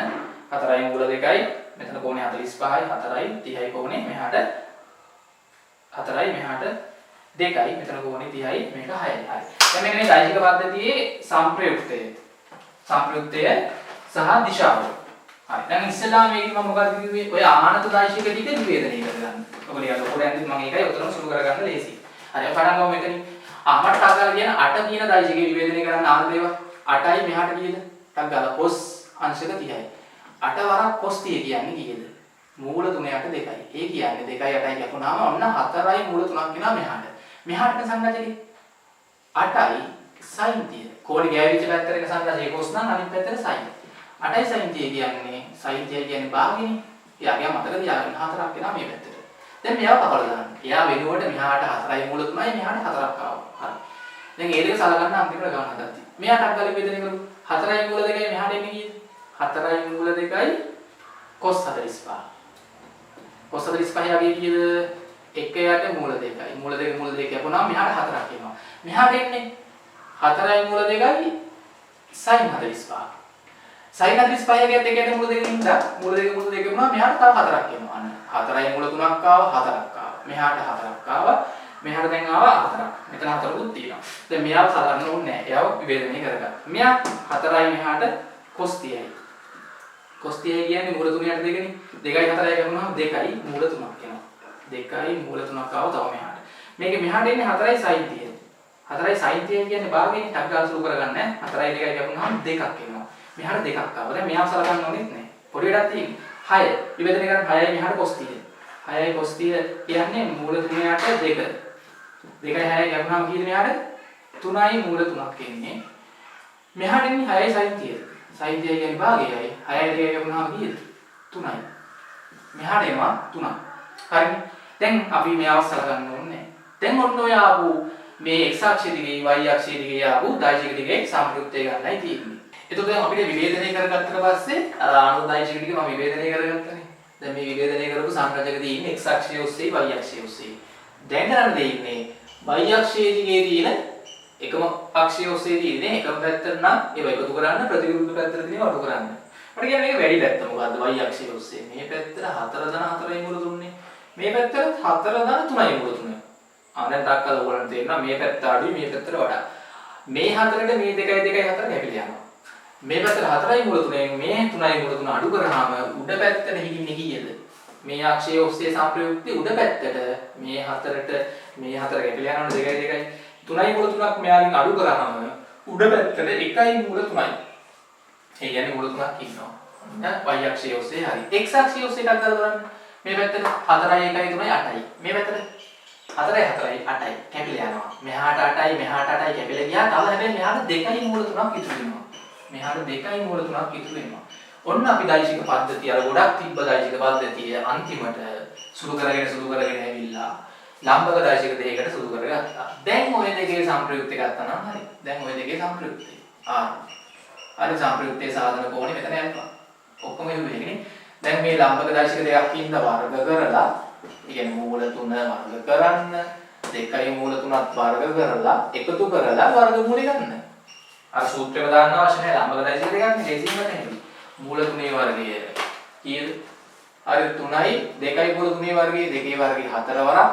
[SPEAKER 1] 4යි මූල 2යි. මෙතන කෝණේ 45යි 4යි 30යි කෝණේ මෙහාට 4යි මෙහාට 2යි මෙතන කෝණේ 30යි මේක 6යි. හරි. දැන් මෙන්න මේ දායිශික පද්ධතියේ සංප්‍රයුක්තය සහ දිශාව. හරි. දැන් ඉස්සෙල්ලා මේක මම මොකක්ද කිව්වේ? ඔය ආනත දායිශික ටික නිවේදනය කරගන්න. ඔයගොල්ලෝ යාළුවෝ පොරෙන්දි මම ඒකයි උතරම සුළු කරගන්න ලේසි. හරි. පටන් ගමු මෙතනින්. මට ටක් ගාලා කියන 8 කියන දායිශිකේ නිවේදනය කරන්න ආන දේවල් 8යි මෙහාට කීයද? ටක් ගාලා cos අංශක 30යි. 8 වරක් cos 30 කියන්නේ කීයද? මූල 3ට 2යි. ඒ කියන්නේ 2යි 8යි කියපුවාම ඔන්න 4යි මූල 3ක් වෙනවා මෙහාට. මෙහාට සංගතකේ 8යි sin 30. කෝණේ ගෑවිච්ච පැත්තට එක සංගතකේ cos නම් අනිත් පැත්තට sin. 8යි sin 30 කියන්නේ sin 30 කියන්නේ භාගයනේ. එයාගේ මතක තියාගන්න 4ක් වෙනවා මේ පැත්තට. දැන් මෙයාව කපලා දාන්න. එයා වෙනුවට මෙහාට 4යි මූල 3යි මෙහාට 4ක් ආවා. හරි. දැන් ඒ දෙක සලකන්න අන්තිමට ගන්න හදද්දි. මෙයාට අක්කලි වේදනය කරු 4යි මූල 2යි මෙහාට එන්නේ කීයද? 4යි මූල 2යි cos 45. cos 45 යගේ කීයද? 1යට මූල 2යි. මූල 2 කියපුවාම මෙහාට 4ක් එනවා. මෙහාට එන්නේ 4යි මූල 2යි sin 45. sin 45 යගේ දෙකේ මූල 2 ඉඳලා මූල 2 වුණා මෙහාට තව 4ක් එනවා. අන්න 4යි මූල 3ක් ආවා 4ක් ආවා. මෙහාට 4ක් ආවා. මෙහාට දැන් ආවා 4ක්. මෙතන 4කුත් තියෙනවා. දැන් මෙයාව සලකන්න ඕනේ නැහැ. එයාව විවේදනය කරගන්න. මෙයා 4යි මෙහාට cos 30යි. cos 30 කියන්නේ මූල 3ට 2නේ. 2යි 4යි ගන්නවා 2යි මූල 3ක් එනවා. 2යි මූල 3ක් ආව තව මෙහාට. මේකේ මෙහාට එන්නේ 4යි sin 30. 4යි sin 30 කියන්නේ භාගයනේ ටක් ගාලා සුළු කරගන්න ඈ. 4යි 2යි ගන්නවා 2ක් එනවා. මෙහාට 2ක් ආවා. දැන් මෙයාව සලකන්න ඕනෙත් නැහැ. පොඩි වැඩක් තියෙන්නේ. 6 විවේදනය කරන් 6යි මෙහාට cos 30. 6යි cos 30 කියන්නේ මූල 3ට 2. 2යි 6යි ගන්නවා කීයද මෙහාට? 3යි මූල 3ක් එන්නේ. මෙහාට එන්නේ 6යි sin 30. sin 30 කියන්නේ භාගයයි. 6යි 2යි ගන්නවා කීයද? 3යි. මෙහාට එනවා 3ක්. හරිනේ. දැන් අපි මෙයාව සලකන්න ඕනේ. දැන් ඔන්න ඔය ආපු මේ x අක්ෂය දිගේ y අක්ෂය දිගේ ආපු දායිශික දිගේ සම්ප්‍රයුක්තය ගන්නයි තියෙන්නේ. එතකොට දැන් අපිට විවේදනය කරගත්තට පස්සේ අර ආනත දායිශික ටික මම විවේදනය කරගත්තානේ. දැන් මේ විවේදනය කරපු සංරචක තියෙන්නේ x අක්ෂය ඔස්සේ y අක්ෂය ඔස්සේ. දැන් කරන්න දෙන්නේ y අක්ෂය දිගේ තියෙන එකම අක්ෂය ඔස්සේ තියෙන්නේ එකම පැත්තට නම් ඒව එකතු කරන්න ප්‍රතිවිරුද්ධ පැත්තට තියෙන වටු කරන්න. මට කියන්නේ මේක වැඩි පැත්ත මොකද්ද y අක්ෂය ඔස්සේ. මේ පැත්තට 4 ධන 4යි මූල 3නේ. මේ පැත්තට 4 ධන 3යි මූල 3. දැන් තාක්කල ඕගොල්ලන්ට තේරෙනවා මේ පැත්ත අඩුයි මේ පැත්තට වඩා. මේ 4ට මේ 2යි 4 කැපිලා යනවා. මේ පැත්තට 4යි මූල 3න් මේ 3යි මූල 3 අඩු කරාම උඩ පැත්තට හිටින්නේ කීයද? මේ අක්ෂය ඔස්සේ සම්ප්‍රයුක්තේ උඩ පැත්තට මේ 4ට මේ 4 කැපිලා යනවනේ 2යි 3යි මූල 3ක් මෙයාගෙන් අඩු කරාම උඩ පැත්තට 1යි මූල 3යි. ඒ කියන්නේ මූල 3ක් ඉන්නවා. y අක්ෂය ඔස්සේ හරි. x අක්ෂය ඔස්සේ එකක් දාලා බලන්න. මේ පැත්තට 4යි 1යි 3යි 8යි. මේ පැත්තට 4යි 4යි 8යි කැපිලා යනවා. මෙහාට 8යි මෙහාට 8යි කැපිලා ගියා. තව හැබැයි මෙහාට 2යි මූල 3ක් ඉතුරු වෙනවා. මෙහාට 2යි මූල 3ක් ඉතුරු වෙනවා. ඔන්න අපි දායිශික පද්ධතිය අර ගොඩක් තිබ්බ දායිශික පද්ධතිය අන්තිමට සුළු කරගෙන ඇවිල්ලා ලම්බක දායිශික දෙකකට සුළු කරගත්තා. දැන් ওই දෙකේ සම්ප්‍රයුක්තය ගත්තා නම් හරි. දැන් ওই දෙකේ සම්ප්‍රයුක්තය. හරි සම්ප්‍රයුක්තයේ සාධන කෝණය මෙතන යනවා. ඔක්කොම ඉන්නේ. දැන් මේ ලම්බක දායිශික දෙකක් ඉඳ වර්ග කරලා කියන්නේ මූල 3 වර්ග කරන්න 2යි මූල 3ත් වර්ග කරලා එකතු කරලා වර්ගමූලය ගන්න. අර සූත්‍රෙම දාන්න අවශ්‍ය නැහැ ලම්බක දායිශික දෙකක් නේ ලේසියෙන් ගන්න. මූල 3 වර්ගය කීයද? හරි 3යි 2යි මූල 3 වර්ගයේ 2 වර්ගයේ 4 වරක්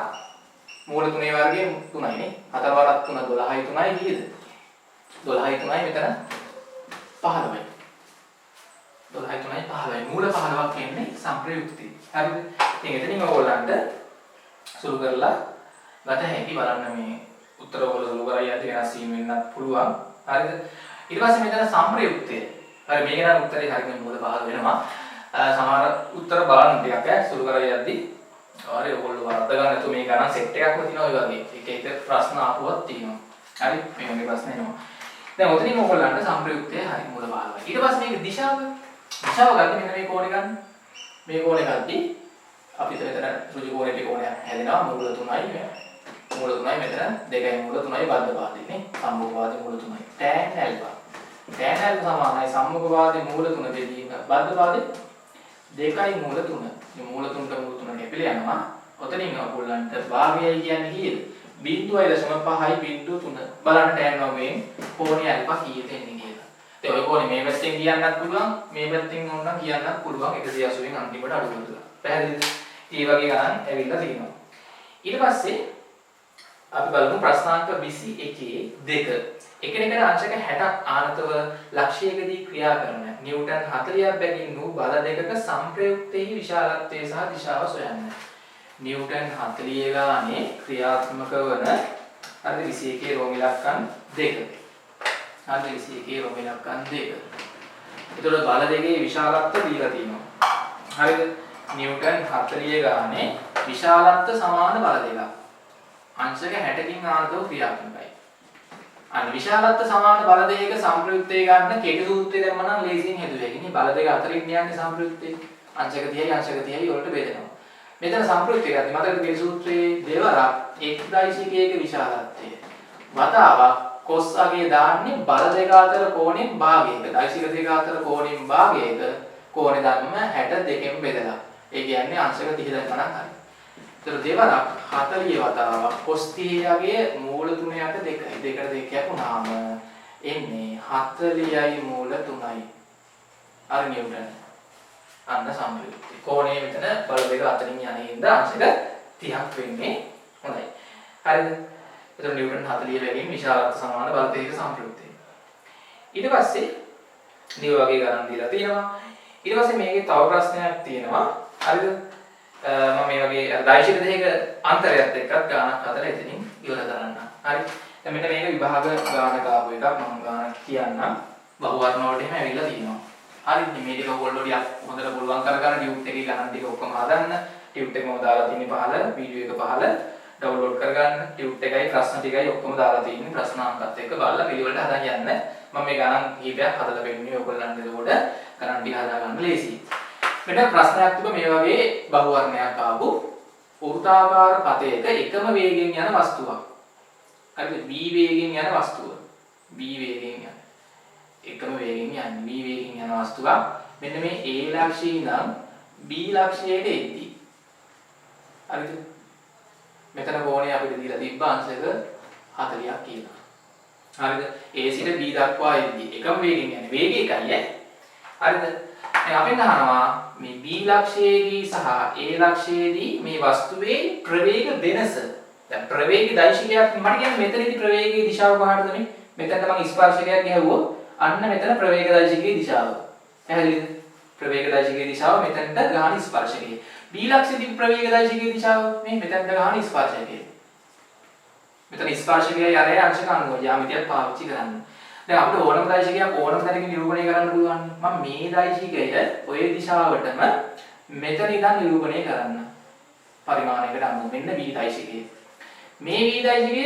[SPEAKER 1] මූල 3 වර්ගයේ 3යි නේ. 4 වරක් 3 12යි 3යි කීයද? 12යි 3යි මෙතන 15යි. 12යි 3යි 15යි. මූල 15ක් කියන්නේ සම්ප්‍රයුක්තයි. හරිද? ඉතින් එතනින් ඔයගොල්ලන්ට සුළු කරලා ගත හැකි බලන්න මේ උත්තර ඔයගොල්ලෝ සුළු කරලා යද්දි වෙනස් වීම වෙන්නත් පුළුවන්. හරිද? ඊට පස්සේ මෙතන සම්ප්‍රයුක්තය. හරි මේක නම් උත්තරේ හරියට මූල 15 වෙනවා. සමහර උත්තර බලන්න ටිකක් සුළු කරලා යද්දි හරි ඔයගොල්ලෝ වරද්ද ගන්න නැතුව මේ ගණන් සෙට් එකක්ම තියෙනවා ඒ වගේ. එක ප්‍රශ්න ආපුවක් තියෙනවා. හරි මේ වගේ ප්‍රශ්න එනවා. දැන් ඔතනින් ඔයගොල්ලන්ට සම්ප්‍රයුක්තය හරි මූල 15යි. ඊට පස්සේ මේක දිශාව ගන්න මෙන්න මේ කෝණේ ගන්න. මේ කෝණේ ගද්දි අපිට මෙතන ඍජු කෝණේ කෝණයක් හැදෙනවා මූල 3යි මූල 3යි මෙතන 2යි මූල 3යි බද්ධ පාදෙන්නේ සම්මුඛ පාදේ මූල 3යි tan alpha සමානයි සම්මුඛ පාදේ මූල 3 දෙකීම බද්ධ පාදේ 2යි මූල 3 මේ මූල 3ට මූල 3 කැපිලා යනවා ඔතනින් ඔයගොල්ලන්ට භාගයයි කියන්නේ කීයද 0.5.3 බලන්න tan වගේන් කෝණේ alpha කීයද එන්නේ කියලා. ඒ ඔය කෝණේ මේ පැත්තෙන් කියන්නත් පුළුවන් මේ පැත්තෙන් ඕනනම් කියන්නත් පුළුවන් 180න් අන්තිමට අඩු කරලා. පැහැදිලිද? ඒ වගේ ගණන් ඇවිල්ලා තියෙනවා. ඊට පස්සේ අපි බලමු ප්‍රශ්නාංක 21 2. එකිනෙකට අංශක 60ක් ආනතව ලක්ෂයකදී ක්‍රියා කරන නිව්ටන් 40ක් බැගින් වූ බල දෙකක සංප්‍රයුක්තෙහි විශාලත්වය සහ දිශාව සොයන්න. නිව්ටන් 40 ගානේ ක්‍රියාත්මක වන හරි 21 රෝම ඉලක්කම් 2. හරි 21 රෝම ඉලක්කම් 2. ඒතකොට බල දෙකේ විශාලත්වය දීලා තියෙනවා. හරිද? නිව්ටන් 40 ගානේ විශාලත්ව සමාන බල දෙකක්. අංශක 60කින් ආනතව ක්‍රියාත්මකයි. අන්න විශාලත්ව සමාන බල දෙකක සංප්‍රයුක්තය ගන්න කෙටි සූත්‍රය දැම්ම නම් ලේසියෙන් හදුවේ. ඉන්නේ බල දෙක අතරින් යන්නේ සංප්‍රයුක්තය. අංශක 30යි වලට බෙදෙනවා. මෙතන සංප්‍රයුක්තය ගත්තී මතකද කෙටි සූත්‍රයේ දෙවරක් x දෛශිකයක විශාලත්වය. වතාවක් cos අගේ දාන්නේ බල දෙක අතර කෝණයෙන් භාගයක. දෛශික දෙක අතර කෝණයෙන් භාගයක කෝණය ධර්ම 62කින් බෙදලා. ඒ කියන්නේ අංශක 30 දැම්ම නම් හරි. ඒතර දෙවරක් 40 වතාවක් cos 30ගේ මූල 3 යට 2යි. 2කට 2 කැපුණාම එන්නේ 40යි මූල 3යි. අර නිව්ටන්. අන්න සම්ප්‍රයුක්තය. කෝණය මෙතන බල දෙක අතරින් යන හින්දා අංශක 30ක් වෙන්නේ. හොඳයි. හරිද? ඒතර නිව්ටන් 40 වැගින් විශාලත්ව සමාන බල දෙකක සම්ප්‍රයුක්තය. ඊට පස්සේ නිව වගේ ගණන් දීලා තියෙනවා. ඊට පස්සේ මේකේ තව ප්‍රශ්නයක් තියෙනවා. හරිද? මම මේ වගේ දෛශික දෙක අන්තරයත් එක්කත් ගානක් හදලා එතනින් ඉවර කරන්න. හරි. දැන් මෙන්න මේක විභාග ගානක ආපු එකක් මම ගානක් කියන්නම්. බහු වර්ණ වලට එහෙම ඇවිල්ලා තියෙනවා. හරි. මේ ටික ඔයගොල්ලෝ ටිකක් හොඳට පුළුවන් කරගන්න ටියුට් එකේ ගණන් ටික ඔක්කොම හදන්න. ටියුට් එකම දාලා තියෙන්නේ පහළ වීඩියෝ එක පහළ ඩවුන්ලෝඩ් කරගන්න. ටියුට් එකයි ප්‍රශ්න ටිකයි ඔක්කොම දාලා තියෙන්නේ ප්‍රශ්නාංකත් එක්ක බලලා පිළිවෙලට හදා යන්න. මම මේ ගණන් කීපයක් හදලා පෙන්නන්නේ ඔයගොල්ලන්ට එතකොට ගණන් ටික හදා ගන්න ලේසියි. මෙන්න ප්‍රශ්නයක් තිබ්බ මේ වගේ බහු වර්ණයක් ආපු වෘත්තාකාර පතයක එකම වේගයෙන් යන වස්තුවක්. හරිද? v වේගයෙන් යන වස්තුව. v වේගයෙන් යන. එකම වේගයෙන් යන්නේ v වේගයෙන් යන වස්තුවක්. මෙන්න මේ a ලක්ෂයේ ඉඳන් b ලක්ෂයට එද්දී. හරිද? මෙතන කෝණය අපිට දීලා තිබ්බ අංශක 40ක් කියලා. හරිද? a සිට b දක්වා එද්දී එකම වේගයෙන් යන්නේ. වේගය එකයි හරිද? දැන් අපෙන් අහනවා මේ b ලක්ෂයේදී සහ a ලක්ෂයේදී මේ වස්තුවේ ප්‍රවේග වෙනස. දැන් ප්‍රවේග දෛශිකයක් මට කියන්නේ මෙතනදී ප්‍රවේගයේ දිශාව කොහටද මේ? මෙතනට මම ස්පර්ශකයක් ගැහුවොත් අන්න මෙතන ප්‍රවේග දෛශිකයේ දිශාව. පැහැදිලිද? ප්‍රවේග දෛශිකයේ දිශාව මෙතනට ගහන ස්පර්ශකයේ. b ලක්ෂයේදී ප්‍රවේග දෛශිකයේ දිශාව මේ මෙතනට ගහන ස්පර්ශකයේ. මෙතන ස්පර්ශකයේ යරේ අංශක අනුව යාමිතියක් පාවිච්චි කරන්න. දැන් අපිට ඕනම දෛශිකයක් ඕනම තැනකින් නිරූපණය කරන්න පුළුවන්. මම මේ දෛශිකය ඔය දිශාවටම මෙතන ඉඳන් නිරූපණය කරන්න. පරිමාණයකට අනුව මෙන්න v දෛශිකය. මේ v දෛශිකය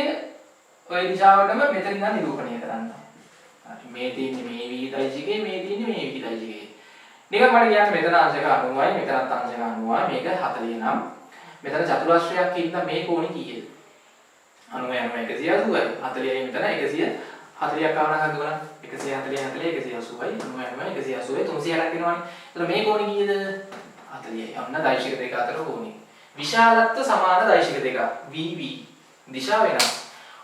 [SPEAKER 1] ඔය දිශාවටම මෙතන ඉඳන් නිරූපණය කරන්න. හරි මේ තියෙන්නේ මේ v දෛශිකය මේ තියෙන්නේ මේ v දෛශිකය. නිකන් මට කියන්න මෙතන අංශක 90යි මෙතනත් අංශක 90යි මේක 40 නම් මෙතන චතුරස්‍රයක් ඉන්න මේ කෝණේ කීයද? 90 180යි 40යි මෙතන 140ක් ආවනම් හරි දුවන 140 180යි 180යි 360ක් වෙනවනේ. එතකොට මේ කෝණේ කීයද? 40යි. අන්න දෛශික දෙක අතර කෝණේ. විශාලත්ව සමාන දෛශික දෙක VV දිශාව වෙනස්.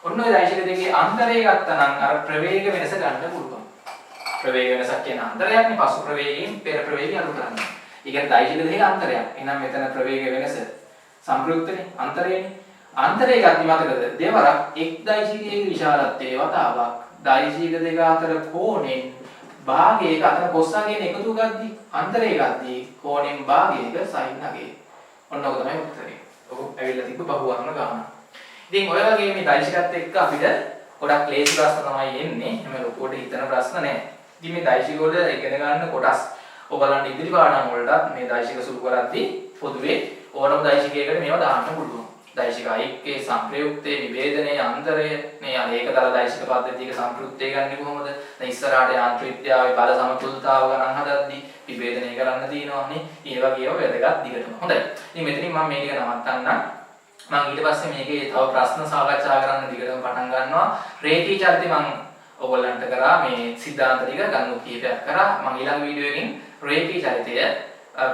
[SPEAKER 1] ඔන්න ඔය දෛශික දෙකේ අන්තරය ගත්තා නම් අර ප්‍රවේග වෙනස ගන්න පුළුවන්. ප්‍රවේග වෙනසක් කියන අන්තරයක්නේ පසු ප්‍රවේගයෙන් පෙර ප්‍රවේගය අඩු කරන්නේ. ඒ කියන්නේ දෛශික දෙකේ අන්තරයක්. එහෙනම් මෙතන ප්‍රවේග වෙනස සංප්‍රයුක්තනේ අන්තරයනේ. අන්තරය ගත්ත මතකද? දෙවරක් එක් දෛශිකයේ විශාලත්වයේ වතාවක් දෛශික දෙක අතර කෝණයෙන් භාගයක අතර කොස්සාගෙන එකතු ගද්දි අන්තරය ගද්දි කෝණයෙන් භාගයක sin නගේ. ඔන්න ඔක තමයි උත්තරේ. ඔක ඇවිල්ලා තිබ්බ බහුවර්ණ ගාන. ඉතින් ඔය වගේ මේ දෛශිකත් එක්ක අපිට ගොඩක් ලේසි ප්‍රශ්න තමයි එන්නේ. හැම ලොකුවට හිතන ප්‍රශ්න නෑ. ඉතින් මේ දෛශික වල ඉගෙන ගන්න කොටස් ඔයගලන්ට ඉදිරි පාඩම් වලට මේ දෛශික සුළු කරද්දී පොදුවේ ඕනම දෛශිකයකට මේවා දාන්න පුළුවන්. දෛශික අයික්කේ සංප්‍රයුක්තේ විභේදනයේ අන්තරය මේ ඒකතල දෛශික පද්ධතියක සංප්‍රයුක්තය ගන්නේ කොහොමද? දැන් ඉස්සරහට යාන්ත්‍ර විද්‍යාවේ බල සමතුලිතතාව ගණන් හදද්දී විභේදනය කරන්න තියෙනවානේ. ඒ වගේ ඒවා වැදගත් දිගටම. හොඳයි. ඉතින් මෙතනින් මම මේ ටික නවත්තන්නම්. මම ඊට පස්සේ මේකේ තව ප්‍රශ්න සාකච්ඡා කරන්න දිගටම පටන් ගන්නවා. රේඛී චරිතය මම ඔයගොල්ලන්ට කරා මේ සිද්ධාන්ත ටික ගන්නු කීපයක් කරා. මම ඊළඟ වීඩියෝ එකකින් රේඛී චරිතය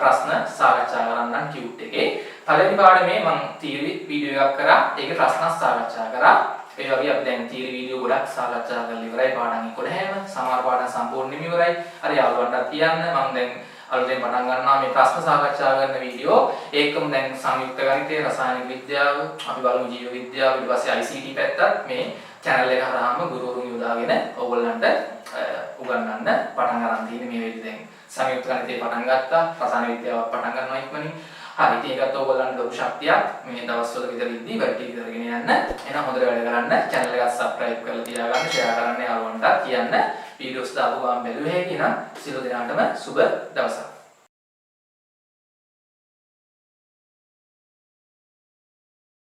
[SPEAKER 1] ප්‍රශ්න සාකච්ඡා කරන්නම් කියුට් එකේ. පළවෙනි පාඩමේ මම තියරි වීඩියෝ එකක් කරා. ඒකේ ප්‍රශ්න සාකච්ඡා කරා. ඒ වගේ අපි දැන් තියරි වීඩියෝ ගොඩක් සාකච්ඡා කරලා ඉවරයි පාඩම් 11ම. සමහර පාඩම් සම්පූර්ණයෙන්ම ඉවරයි. අර යාළුවන්ටත් කියන්න මම දැන් අලුතෙන් පටන් ගන්නවා මේ ප්‍රශ්න සාකච්ඡා කරන වීඩියෝ. ඒකම දැන් සංයුක්ත ගණිතය, රසායනික විද්‍යාව, අපි බලමු ජීව විද්‍යාව, ඊට පස්සේ ICT පැත්තත් මේ channel එක හරහාම ගුරුවරුන් යොදාගෙන ඕගොල්ලන්ට උගන්වන්න පටන් ගන්න තියෙන මේ වෙලෙදි දැන් සංයුක්ත ගණිතය පටන් ගත්තා, රසායන විද්‍යාවත් පටන් ගන්නවා ඉක්මනින්. හරි ඉතින් ඒකත් ඕගොල්ලන්ට ලොකු ශක්තියක් මේ දවස්වල විතර ඉද්දි වැඩි කරගෙන යන්න. එහෙනම් හොඳට වැඩ කරන්න. channel එකත් subscribe කරලා තියාගන්න, share කරන්න යාළුවන්ටත් කියන්න. වීඩියෝස් දාපු ගමන් බැලුවේ හැකිනම් සියලු දෙනාටම සුබ දවසක්.